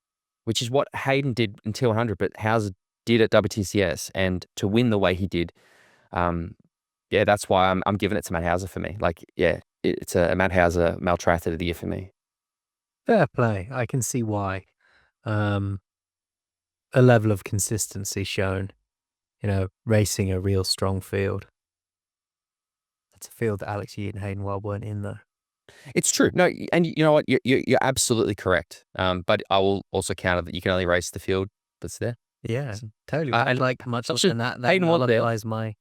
S1: which is what Hayden did in T100, but Hauser did at WTCS. And to win the way he did, yeah, that's why I'm giving it to Matt Hauser for me. Like, yeah, it's a Matt Hauser Male Triathlete of the Year for me.
S2: Fair play. I can see why. A level of consistency shown, racing a real strong field. That's a field that Alex Yee and Hayden Wild weren't in, though.
S1: It's true. No, and you know what? You're absolutely correct. But I will also counter that you can only race the field that's there.
S2: Yeah, totally.
S1: And
S2: like much
S1: such
S2: less than that.
S1: Hayden wasn't there.
S2: Nullifies my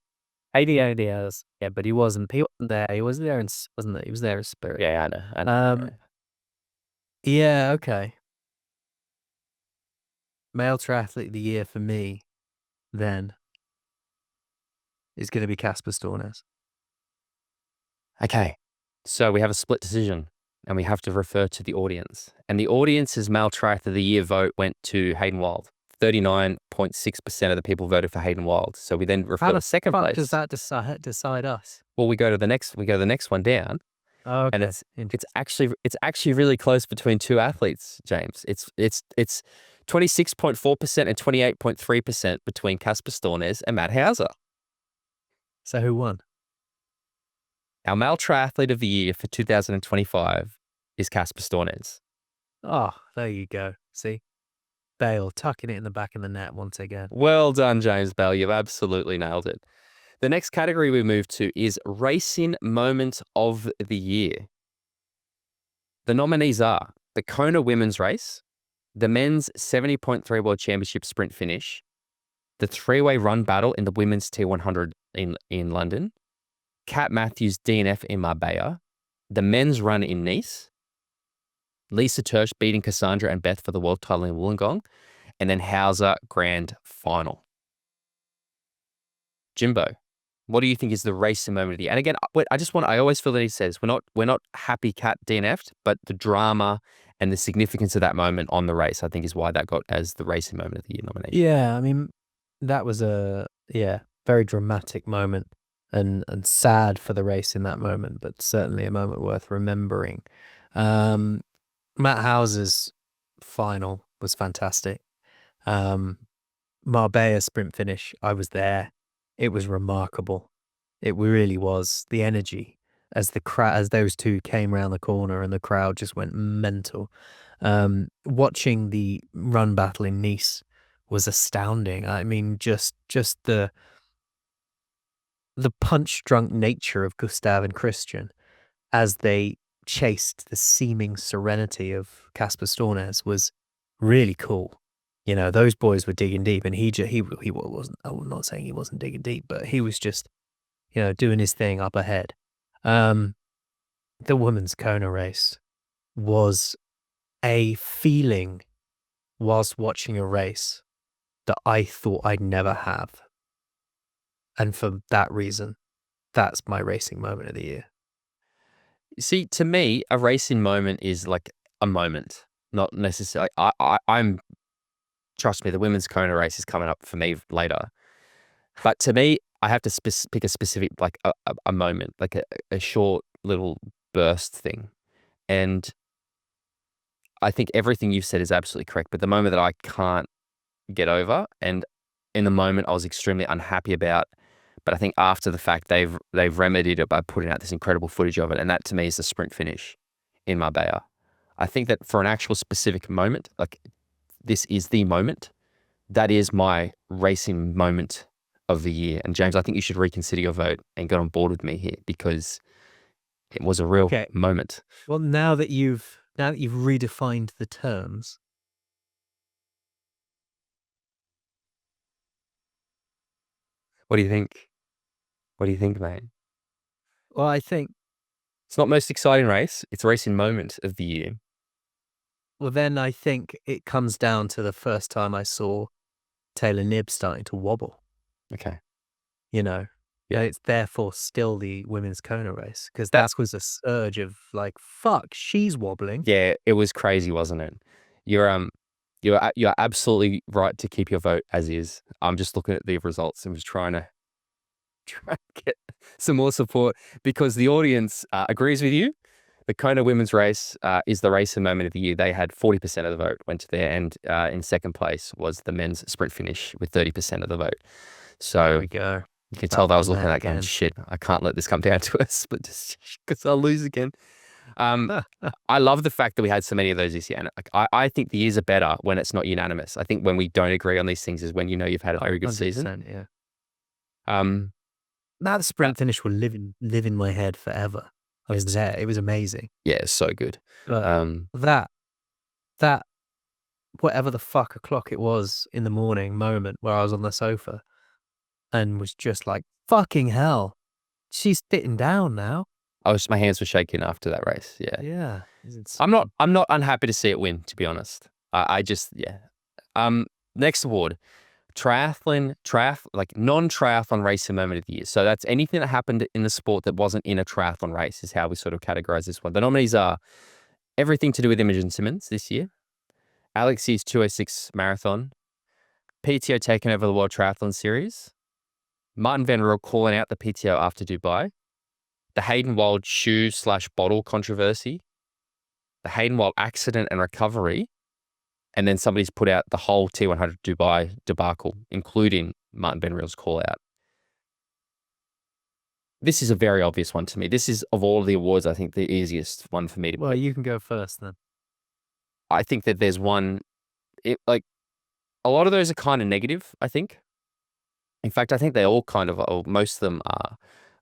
S2: ideas. Yeah, but he wasn't. He wasn't there. He was there, wasn't it? He was there in spirit.
S1: Yeah, I know.
S2: Yeah. Okay. Male Triathlete of the Year for me, then, is going to be Casper Stornes.
S1: Okay, so we have a split decision, and we have to refer to the audience. And the audience's Male Triathlete of the Year vote went to Hayden Wild. 39.6% of the people voted for Hayden Wild. So we then refer to second place.
S2: Does that decide us?
S1: Well, we go to the next one down.
S2: Oh, okay.
S1: And it's actually really close between two athletes, James. It's 26.4% and 28.3% between Casper Stornes and Matt Hauser.
S2: So who won?
S1: Our Male Triathlete of the Year for 2025 is Casper Stornes.
S2: Oh, there you go. See? Bale tucking it in the back of the net once again.
S1: Well done, James Bale. You've absolutely nailed it. The next category we move to is Racing Moment of the Year. The nominees are the Kona Women's Race, the Men's 70.3 World Championship Sprint Finish, the three-way run battle in the Women's T100 in London, Kat Matthews DNF in Marbella, the Men's Run in Nice, Lisa Tersch beating Cassandra and Beth for the world title in Wollongong, and then Hauser Grand Final. Jimbo, what do you think is the racing moment of the year? And again, I always feel that he says we're not happy Kat DNF'd, but the drama and the significance of that moment on the race, I think, is why that got as the racing moment of the year nomination.
S2: Yeah, I mean, that was a very dramatic moment and sad for the race in that moment, but certainly a moment worth remembering. Matt Hauser's final was fantastic. Marbella sprint finish, I was there. It was remarkable. It really was. The energy as those two came around the corner and the crowd just went mental. Watching the run battle in Nice was astounding. I mean, just the punch-drunk nature of Gustav and Christian as they chased the seeming serenity of Casper Stornes was really cool. Those boys were digging deep, and he wasn't. I'm not saying he wasn't digging deep, but he was just, doing his thing up ahead. The women's Kona race was a feeling whilst watching a race that I thought I'd never have. And for that reason, that's my racing moment of the year.
S1: See, to me, a racing moment is like a moment, not necessarily. I'm trust me, the women's Kona race is coming up for me later. But to me, I have to pick a specific, like a moment, like a short little burst thing. And I think everything you've said is absolutely correct. But the moment that I can't get over, and in the moment I was extremely unhappy about, but I think after the fact they've remedied it by putting out this incredible footage of it, and that to me is the sprint finish in Marbella. I think that for an actual specific moment, like this is the moment, that is my racing moment of the year. And James, I think you should reconsider your vote and get on board with me here, because it was a real moment.
S2: Well, now that you've redefined the terms,
S1: What do you think? What do you think, mate?
S2: Well, I think.
S1: It's not most exciting race. It's racing moment of the year.
S2: Well, then I think it comes down to the first time I saw Taylor Knibb starting to wobble.
S1: Okay.
S2: Yeah. It's therefore still the women's Kona race because that was a surge of like, fuck, she's wobbling.
S1: Yeah, it was crazy, wasn't it? You're absolutely right to keep your vote as is. I'm just looking at the results and was trying to get some more support because the audience agrees with you. The Kona women's race is the race and moment of the year. They had 40% of the vote went to there, and in second place was the men's sprint finish with 30% of the vote. So
S2: there we go.
S1: you can tell that I was looking at that going, shit, I can't let this come down to us, but just because I'll lose again. I love the fact that we had so many of those this year. And I think the years are better when it's not unanimous. I think when we don't agree on these things is when you've had a very good season.
S2: Yeah.
S1: Now
S2: the sprint finish will live in my head forever. I was there. It was amazing.
S1: Yeah, it's so good.
S2: But that whatever the fuck o'clock it was in the morning moment where I was on the sofa and was just like, fucking hell, she's sitting down now.
S1: My hands were shaking after that race. Yeah.
S2: Yeah.
S1: I'm not unhappy to see it win, to be honest. Next award, non-triathlon race and moment of the year. So that's anything that happened in the sport that wasn't in a triathlon race is how we sort of categorize this one. The nominees are everything to do with Imogen Simmons this year, Alexei's 206 marathon, PTO taking over the World Triathlon Series, Martin Van Riel calling out the PTO after Dubai, the Hayden Wild shoe/bottle controversy, the Hayden Wild accident and recovery, and then somebody's put out the whole T100 Dubai debacle, including Martin Van Riel's call out. This is a very obvious one to me. This is, of all of the awards, I think the easiest one for me to.
S2: Well, you can go first then.
S1: I think that there's one, like a lot of those are kind of negative, I think. In fact, I think they all kind of, or most of them are,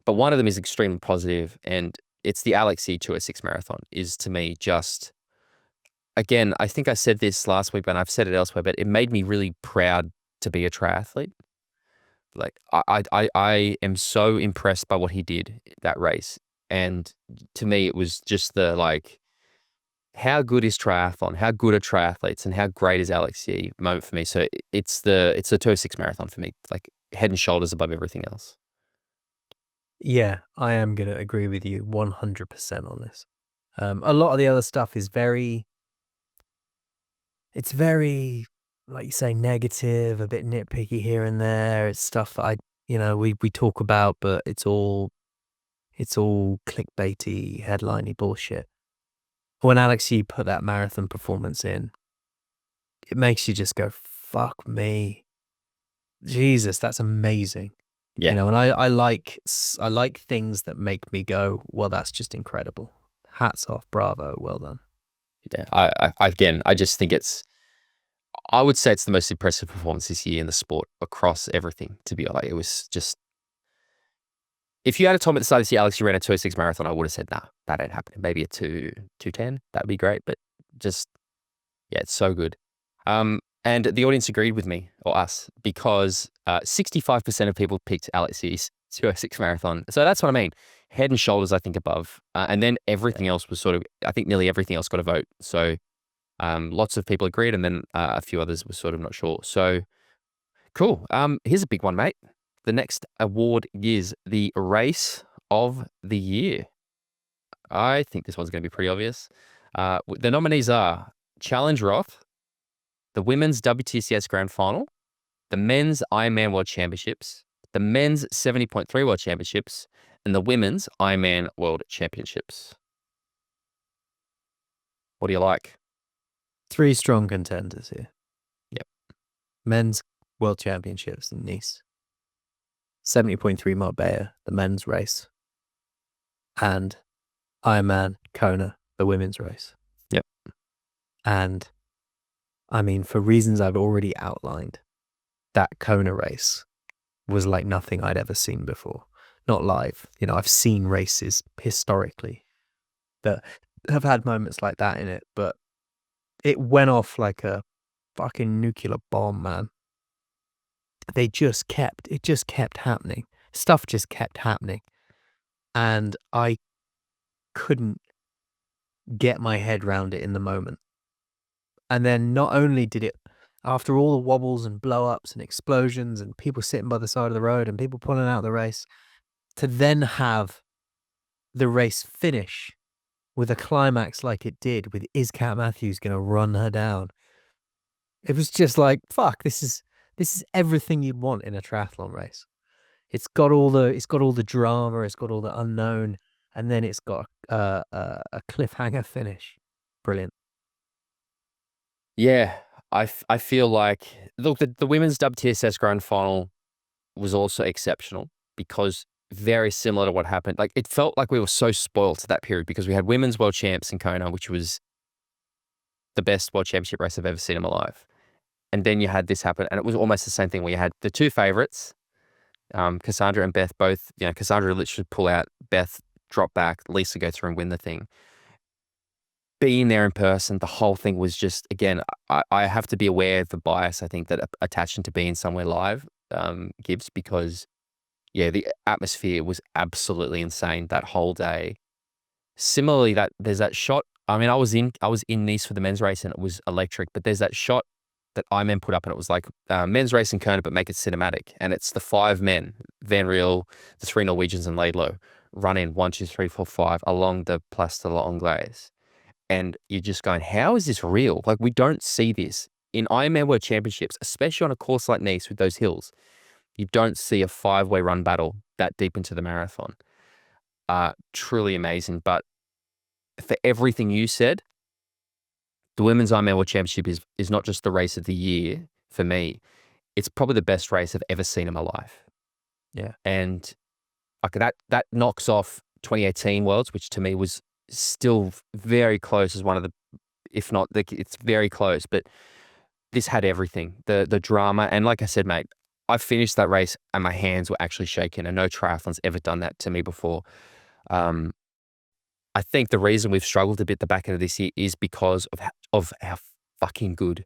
S1: but one of them is extremely positive, and it's the Alexei 206 marathon is to me just, again, I think I said this last week, but I've said it elsewhere, but it made me really proud to be a triathlete. Like I am so impressed by what he did that race. And to me, it was just the like, how good is triathlon? How good are triathletes? And how great is Alexei moment for me? So it's the 206 marathon for me, like head and shoulders above everything else.
S2: Yeah, I am going to agree with you 100% on this. A lot of the other stuff is very, like you say, negative, a bit nitpicky here and there. It's stuff that we talk about, but it's all clickbaity, headliney bullshit. When Alexei put that marathon performance in, it makes you just go, fuck me. Jesus, that's amazing.
S1: Yeah.
S2: And I like things that make me go, well, that's just incredible. Hats off, bravo, well done.
S1: Yeah, I just think I would say it's the most impressive performance this year in the sport across everything, to be honest. It was just, if you had told me at the start of this year, Alex, you ran a 206 marathon, I would have said, nah, that ain't happening. Maybe a 210, that'd be great. But just, yeah, it's so good. And the audience agreed with me, or us, because 65% of people picked Alexei's 206 marathon. So that's what I mean. Head and shoulders, I think, above. And then everything else was sort of, I think nearly everything else got a vote. So lots of people agreed, and then a few others were sort of not sure. So cool. Here's a big one, mate. The next award is the race of the year. I think this one's going to be pretty obvious. The nominees are Challenge Roth, the Women's WTCS Grand Final, the Men's Ironman World Championships, the Men's 70.3 World Championships, and the Women's Ironman World Championships. What do you like?
S2: 3 strong contenders here.
S1: Yep.
S2: Men's World Championships in Nice. 70.3 Marbella, the men's race. And Ironman Kona, the women's race.
S1: Yep.
S2: And I mean, for reasons I've already outlined, that Kona race was like nothing I'd ever seen before. Not live. I've seen races historically that have had moments like that in it, but it went off like a fucking nuclear bomb, man. it just kept happening. Stuff just kept happening. And I couldn't get my head round it in the moment. And then not only did it, after all the wobbles and blow ups and explosions and people sitting by the side of the road and people pulling out the race, to then have the race finish with a climax like it did, with Is Cat Matthews going to run her down. It was just like, fuck, this is everything you'd want in a triathlon race. It's got all the drama, it's got all the unknown, and then it's got a cliffhanger finish. Brilliant.
S1: Yeah, I feel like, look, the women's WTSS Grand Final was also exceptional because very similar to what happened. Like, it felt like we were so spoiled to that period because we had women's world champs in Kona, which was the best world championship race I've ever seen in my life. And then you had this happen, and it was almost the same thing where you had the two favorites, Cassandra and Beth, both, Cassandra literally pull out, Beth drop back, Lisa go through and win the thing. Being there in person, the whole thing was just, again, I have to be aware of the bias, I think, that attaching to being somewhere live gives, because, the atmosphere was absolutely insane that whole day. Similarly, there's that shot. I mean, I was in Nice for the men's race and it was electric, but there's that shot that Ironman put up and it was like men's race in Kona, but make it cinematic. And it's the 5 men, Van Riel, the 3 Norwegians and Laidlow, run in 1, 2, 3, 4, 5 along the Place de l'Anglaise. And you're just going, how is this real? Like, we don't see this in Ironman World Championships, especially on a course like Nice with those hills. You don't see a 5-way run battle that deep into the marathon. Truly amazing. But for everything you said, the Women's Ironman World Championship is not just the race of the year for me. It's probably the best race I've ever seen in my life.
S2: Yeah.
S1: And like that knocks off 2018 Worlds, which to me was still very close as one of the, if not, it's very close. But this had everything, the drama. And like I said, mate, I finished that race and my hands were actually shaking, and no triathlon's ever done that to me before. I think the reason we've struggled a bit the back end of this year is because of how fucking good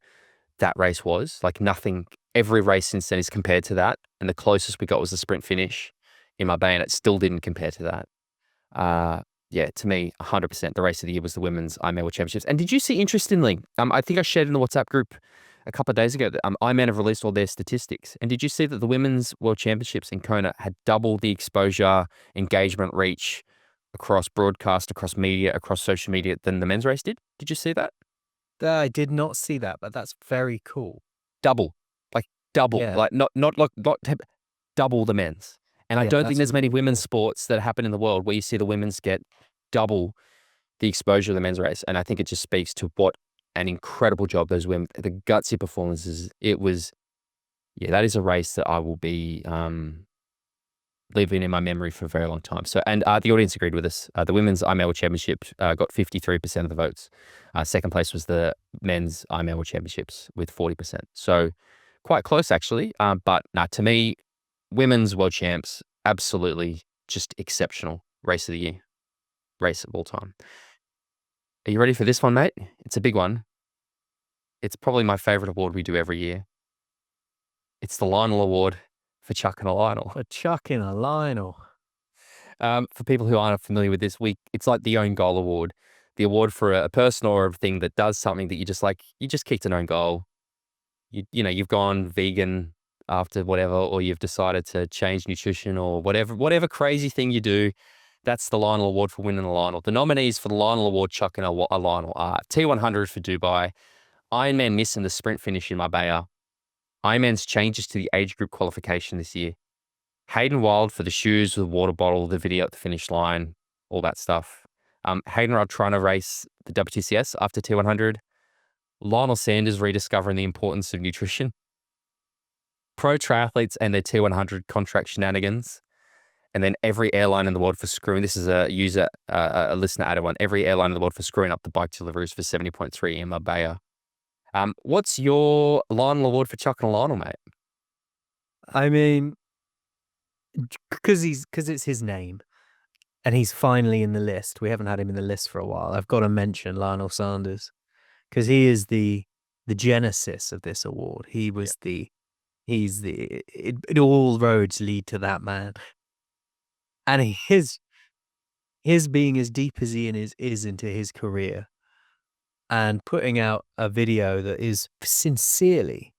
S1: that race was. Like, nothing, every race since then is compared to that. And the closest we got was the sprint finish in Marbella, and it still didn't compare to that. To me, 100%, the race of the year was the Women's Ironman World Championships. And did you see, interestingly, I think I shared in the WhatsApp group a couple of days ago that Ironman have released all their statistics. And did you see that the Women's World Championships in Kona had double the exposure, engagement, reach across broadcast, across media, across social media than the men's race did? Did you see that?
S2: I did not see that, but that's very cool.
S1: Double,
S2: Yeah.
S1: like not double the men's. And I don't think there's many women's sports that happen in the world where you see the women's get double the exposure of the men's race. And I think it just speaks to what an incredible job those women, the gutsy performances. It was, that is a race that I will be living in my memory for a very long time. So, and the audience agreed with us. The Women's Ironman World Championship got 53% of the votes. Second place was the Men's Ironman World Championships with 40%. So quite close, actually. But to me, Women's World Champs, absolutely just exceptional. Race of the year. Race of all time. Are you ready for this one, mate? It's a big one. It's probably my favorite award we do every year. It's the Lionel Award for chucking a Lionel.
S2: For chucking a Lionel.
S1: For people who aren't familiar with this, it's like the own goal award, the award for a person or a thing that does something that you just kicked an own goal. You've gone vegan after whatever, or you've decided to change nutrition or whatever crazy thing you do. That's the Lionel Award for winning a Lionel. The nominees for the Lionel Award chucking a Lionel are T100 for Dubai, Ironman missing the sprint finish in Marbella, Ironman's changes to the age group qualification this year, Hayden Wild for the shoes, the water bottle, the video at the finish line, all that stuff. Hayden Wild trying to race the WTCS after T100. Lionel Sanders rediscovering the importance of nutrition. Pro triathletes and their T100 contract shenanigans. And then every airline in the world for screwing, this is a user, a listener added one, every airline in the world for screwing up the bike deliveries for 70.3 in Marbella. What's your Lionel Award for chucking a Lionel, mate?
S2: I mean, because it's his name and he's finally in the list. We haven't had him in the list for a while. I've got to mention Lionel Sanders because he is the genesis of this award. He was the He's all roads lead to that man. And his being as deep as he is into his career and putting out a video that is sincerely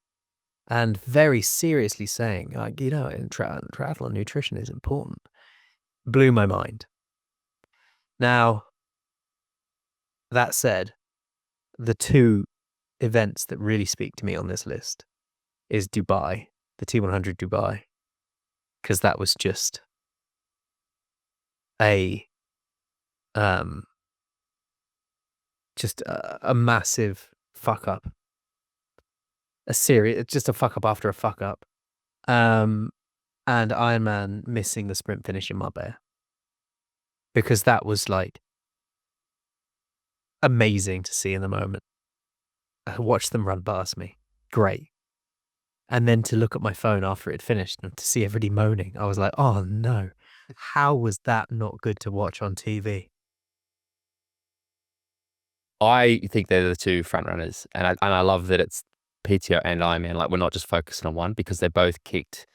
S2: and very seriously saying, like, in triathlon, nutrition is important, blew my mind. Now, that said, the two events that really speak to me on this list is Dubai, the T100 Dubai, because that was just a massive fuck up, just a fuck up after a fuck up, and Ironman missing the sprint finish in Marbella, because that was like amazing to see in the moment. I watched them run past me, great. And then to look at my phone after it had finished and to see everybody moaning, I was like, oh no, how was that not good to watch on TV?
S1: I think they're the two front runners, and I love that it's PTO and Ironman. Like, we're not just focusing on one, because they both kicked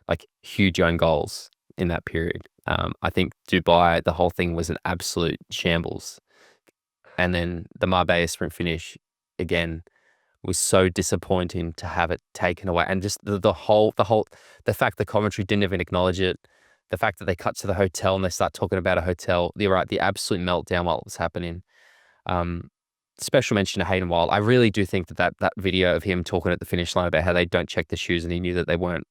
S1: like huge own goals in that period. I think Dubai, the whole thing was an absolute shambles, and then the Marbella sprint finish again was so disappointing to have it taken away, and just the fact the commentary didn't even acknowledge it, the fact that they cut to the hotel and they start talking about a hotel. You're right, the absolute meltdown while it was happening. Special mention to Hayden Wild. I really do think that video of him talking at the finish line about how they don't check the shoes and he knew that they weren't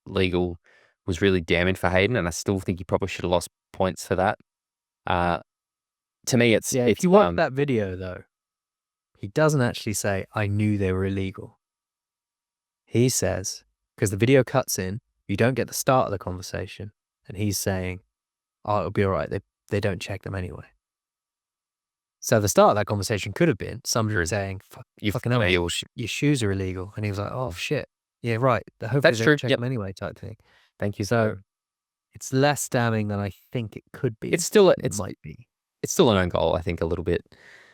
S1: legal was really damning for Hayden, and I still think he probably should have lost points for that. To me,
S2: if you watch that video though, he doesn't actually say, I knew they were illegal. He says, because the video cuts in, you don't get the start of the conversation, and he's saying, oh, it'll be all right. They don't check them anyway. So the start of that conversation could have been somebody saying, you fucking know, your shoes are illegal. And he was like, oh, shit. Yeah, right. Hopefully they don't check them anyway, type thing.
S1: Thank you.
S2: So it's less damning than I think it could be.
S1: It might be. It's still an own goal, I think, a little bit.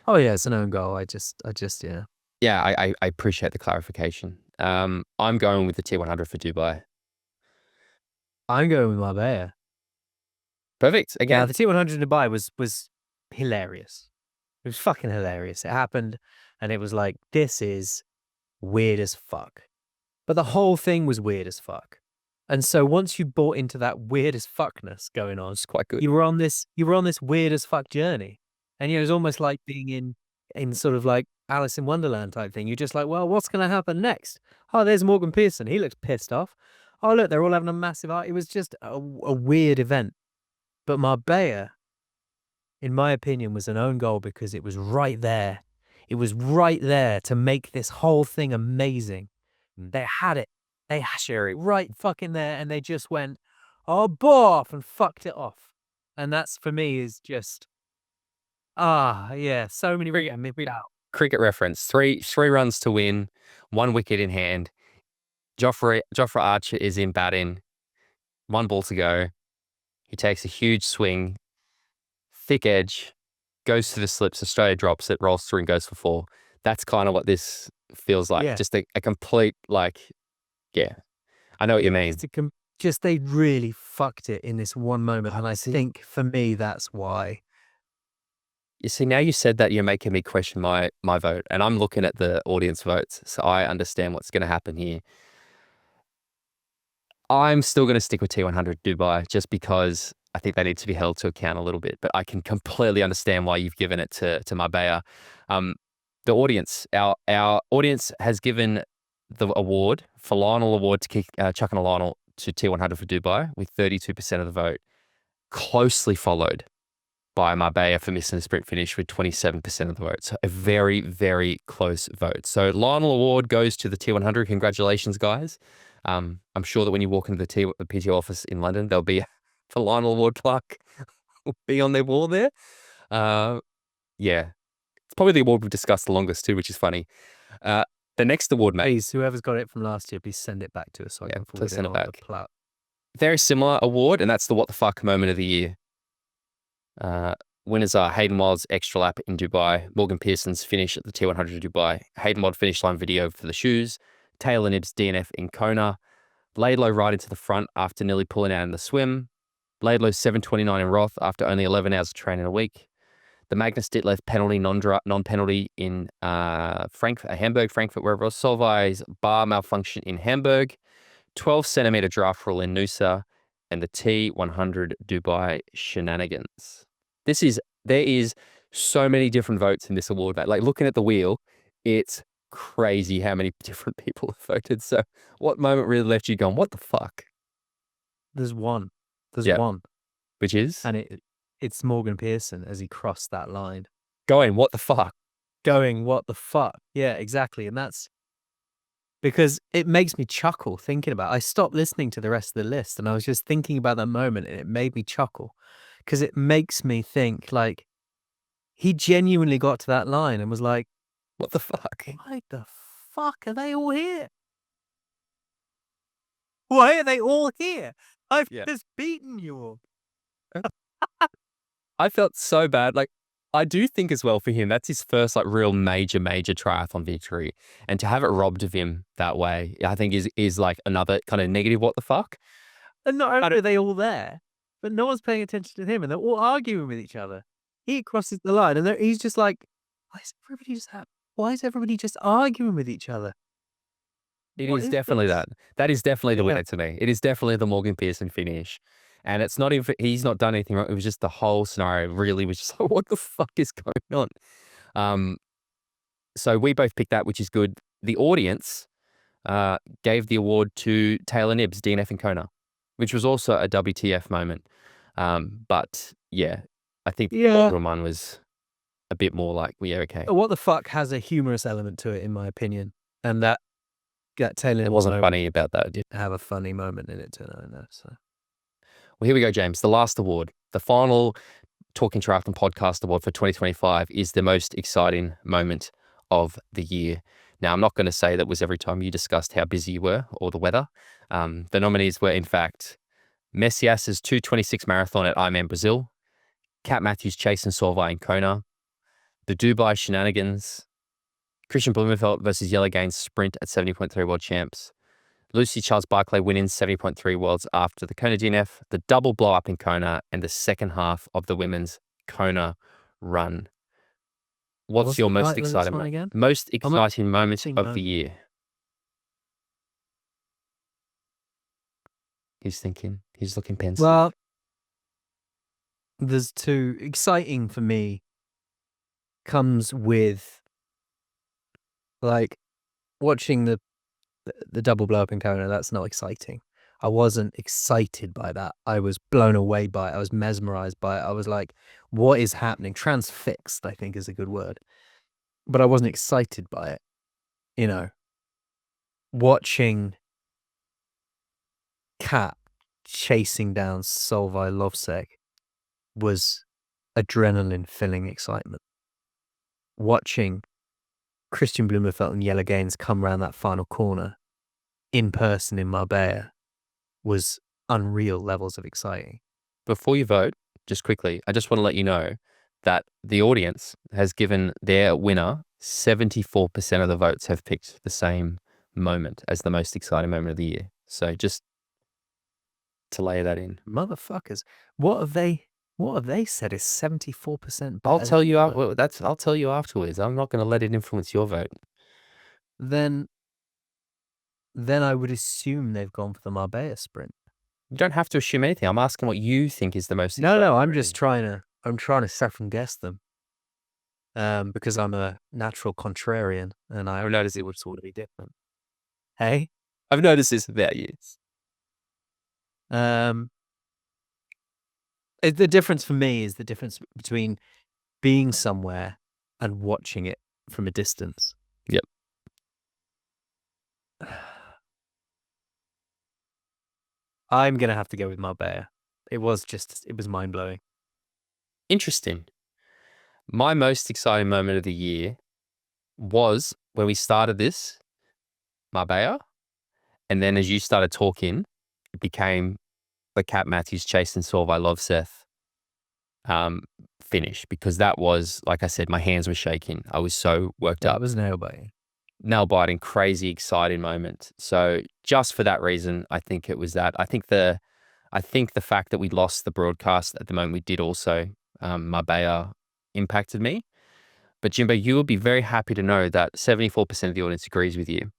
S2: Oh yeah, it's an own goal. I just yeah.
S1: Yeah, I appreciate the clarification. I'm going with the T100 for Dubai.
S2: I'm going with Marbella.
S1: Perfect. Again,
S2: yeah, the T100 in Dubai was hilarious. It was fucking hilarious. It happened, and it was like, this is weird as fuck. But the whole thing was weird as fuck. And so once you bought into that weird as fuckness going on,
S1: it's quite good.
S2: You were on this weird as fuck journey. And it was almost like being in sort of like Alice in Wonderland type thing. You're just like, well, what's going to happen next? Oh, there's Morgan Pearson. He looks pissed off. Oh, look, they're all having a massive art. It was just a weird event. But Marbella, in my opinion, was an own goal because it was right there. It was right there to make this whole thing amazing. They had it. They had it right fucking there, and they just went, oh, boff, and fucked it off. And that's, for me, is just, yeah, so many
S1: cricket reference. Three runs to win, 1 wicket in hand. Jofra Archer is in batting, 1 ball to go. He takes a huge swing, thick edge, goes to the slips. Australia drops it, rolls through and goes for 4. That's kind of what this feels like. Yeah. Just a complete, like, yeah, I know what you mean.
S2: Just they really fucked it in this one moment. And I think for me, that's why.
S1: You see, now you said that, you're making me question my vote, and I'm looking at the audience votes, so I understand what's going to happen here. I'm still going to stick with T100 Dubai just because I think they need to be held to account a little bit, but I can completely understand why you've given it to Marbella. The audience, our audience has given the award for Lionel Award to kick Chuck and Lionel to T100 for Dubai with 32% of the vote, closely followed by Marbella for missing the sprint finish with 27% of the vote. So a very, very close vote. So Lionel Award goes to the T100. Congratulations, guys. I'm sure that when you walk into the PTO office in London, there'll be a Lionel Award plaque will be on their wall there. Yeah, it's probably the award we've discussed the longest too, which is funny. The next award, mate.
S2: Please, whoever's got it from last year, please send it back to us so I can forward
S1: send it
S2: on
S1: back.
S2: The plaque.
S1: Very similar award, and that's the what the fuck moment of the year. Winners are Hayden Wild's extra lap in Dubai, Morgan Pearson's finish at the T100 Dubai, Hayden Wild finish line video for the shoes, Taylor Nibb's DNF in Kona, Laid low right into the front after nearly pulling out in the swim. Laid low 7:29 in Roth after only 11 hours of training a week. The Magnus Ditlev penalty, non-penalty in Hamburg, Frankfurt, wherever else. Solvay's bar malfunction in Hamburg. 12-centimeter draft rule in Noosa. And the T100 Dubai shenanigans. There is so many different votes in this award. Like looking at the wheel, it's crazy how many different people have voted. So what moment really left you going, what the fuck?
S2: There's one. There's
S1: Yeah.
S2: one.
S1: Which is?
S2: And it's Morgan Pearson as he crossed that line.
S1: Going, what the fuck?
S2: Going, what the fuck? Yeah, exactly. And that's because it makes me chuckle thinking about it. I stopped listening to the rest of the list and I was just thinking about that moment and it made me chuckle because it makes me think like he genuinely got to that line and was like,
S1: what the fuck?
S2: Why the fuck are they all here? Why are they all here? I've just beaten you all.
S1: I felt so bad. Like, I do think as well for him, that's his first like real major triathlon victory. And to have it robbed of him that way, I think is like another kind of negative what the fuck.
S2: And not only are they all there, but no one's paying attention to him and they're all arguing with each other. He crosses the line and he's just like, why is everybody just arguing with each other?
S1: It is definitely that. That is definitely the winner to me. It is definitely the Morgan Pearson finish. And it's not even, he's not done anything wrong. It was just the whole scenario really was just like, what the fuck is going on? So we both picked that, which is good. The audience gave the award to Taylor Nibbs, DNF in Kona, which was also a WTF moment. But yeah, I think the other one was a bit more like, well, yeah, okay.
S2: What the fuck has a humorous element to it, in my opinion. And that Taylor
S1: It wasn't funny about that.
S2: Didn't have a funny moment in it too, no. So.
S1: Well, here we go, James. The last award, the final Talking Triathlon podcast award for 2025 is the most exciting moment of the year. Now, I'm not going to say that was every time you discussed how busy you were or the weather. The nominees were, in fact, Messias's 2:26 marathon at Ironman Brazil, Kat Matthews' Chase and Solvay in Kona, the Dubai shenanigans, Christian Blumenfeld versus Yellow Gaines sprint at 70.3 World Champs, Lucy Charles-Barclay winning 70.3 Worlds after the Kona DNF, the double blow up in Kona, and the second half of the women's Kona run. What's your most exciting moment? Most exciting moment of the year? He's thinking. He's looking pensive.
S2: Well, there's two. Exciting for me comes with like watching the double blow up in Kona. That's not exciting. I wasn't excited by that. I was blown away by it. I was mesmerized by it. I was like, what is happening? Transfixed, I think is a good word. But I wasn't excited by it. You know, watching Kat chasing down Solvay Lovsek was adrenaline-filling excitement. Watching Christian Blumenfeld and Yellow Gaines come around that final corner in person in Marbella was unreal levels of exciting.
S1: Before you vote, just quickly, I just want to let you know that the audience has given their winner 74% of the votes have picked the same moment as the most exciting moment of the year. So just to lay that in.
S2: Motherfuckers. What have they said is 74%?
S1: I'll tell you I'll tell you afterwards. I'm not going to let it influence your vote.
S2: Then I would assume they've gone for the Marbella sprint.
S1: You don't have to assume anything. I'm asking what you think is the most exciting.
S2: No, I'm just trying to second guess them. Because I'm a natural contrarian and I noticed it would sort of be different. Hey?
S1: I've noticed this about you.
S2: The difference for me is the difference between being somewhere and watching it from a distance.
S1: Yep.
S2: I'm going to have to go with Marbella. It was mind-blowing.
S1: Interesting. My most exciting moment of the year was when we started this, Marbella, and then as you started talking, it became the Kat Matthews, Chase and Solvay Lovseth finish, because that was, like I said, my hands were shaking. I was so worked up.
S2: That was nail biting.
S1: nail-biting, crazy, exciting moment. So just for that reason, I think it was that. I think the fact that we lost the broadcast at the moment we did also, Marbella, impacted me. But Jimbo, you will be very happy to know that 74% of the audience agrees with you.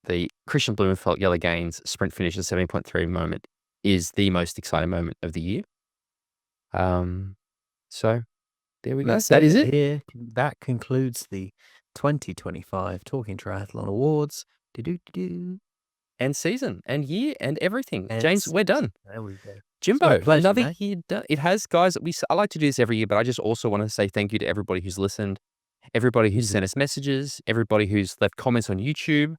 S1: The Christian Blumenfeld Yellow Gains sprint finish at 70.3 moment is the most exciting moment of the year. So there we go. That is it.
S2: Here, that concludes the 2025 Talking Triathlon Awards.
S1: And season, and year, and everything.
S2: And
S1: James, we're done.
S2: There we go.
S1: Jimbo,
S2: pleasure,
S1: another
S2: mate.
S1: year done. It has, guys. I like to do this every year, but I just also want to say thank you to everybody who's listened, everybody who's sent us messages, everybody who's left comments on YouTube,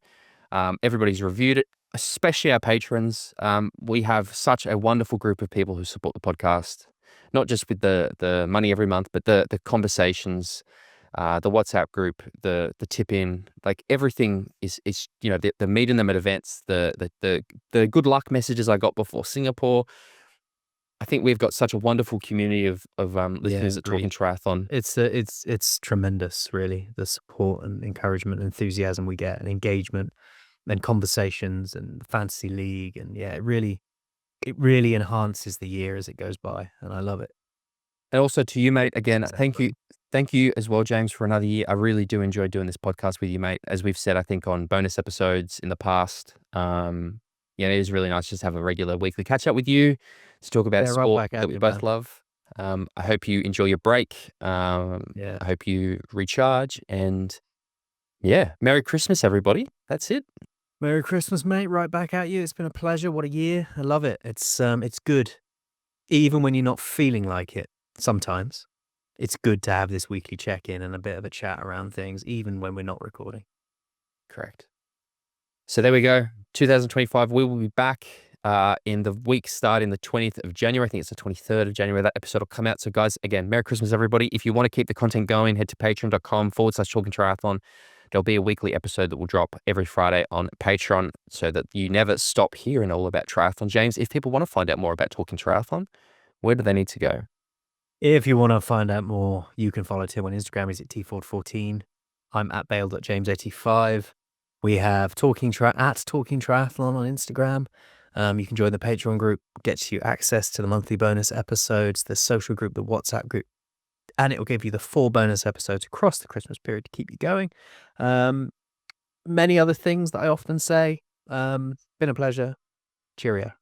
S1: everybody who's reviewed it, especially our patrons. We have such a wonderful group of people who support the podcast, not just with the money every month, but the conversations, the WhatsApp group, the tip in, like everything is the meeting them at events, the good luck messages I got before Singapore. I think we've got such a wonderful community of listeners at Talking Triathlon.
S2: It's tremendous, really, the support and encouragement and enthusiasm we get, and engagement and conversations and fantasy league, and it really enhances the year as it goes by, and I love it.
S1: And also to you, mate, again,
S2: Exactly.
S1: thank you as well, James, for another year. I really do enjoy doing this podcast with you, mate. As we've said, I think on bonus episodes in the past, it is really nice just to have a regular weekly catch up with you to talk about
S2: right
S1: sport
S2: back at
S1: that we
S2: you,
S1: both
S2: man.
S1: love. I hope you enjoy your break. I hope you recharge, and Merry Christmas, everybody. That's it.
S2: Merry Christmas, mate. Right back at you. It's been a pleasure. What a year. I love it. It's good. Even when you're not feeling like it, sometimes it's good to have this weekly check-in and a bit of a chat around things, even when we're not recording.
S1: Correct. So there we go. 2025. We will be back in the week starting the 20th of January. I think it's the 23rd of January that episode will come out. So guys, again, Merry Christmas, everybody. If you want to keep the content going, head to patreon.com/Talking Triathlon. There'll be a weekly episode that will drop every Friday on Patreon so that you never stop hearing all about triathlon. James, if people want to find out more about Talking Triathlon, where do they need to go?
S2: If you want to find out more, you can follow Tim on Instagram. He's at T100 I'm at bale.james85. We have Talking Triathlon on Instagram. You can join the Patreon group, gets you access to the monthly bonus episodes, the social group, the WhatsApp group, and it will give you the 4 bonus episodes across the Christmas period to keep you going. Many other things that I often say. Been a pleasure. Cheerio.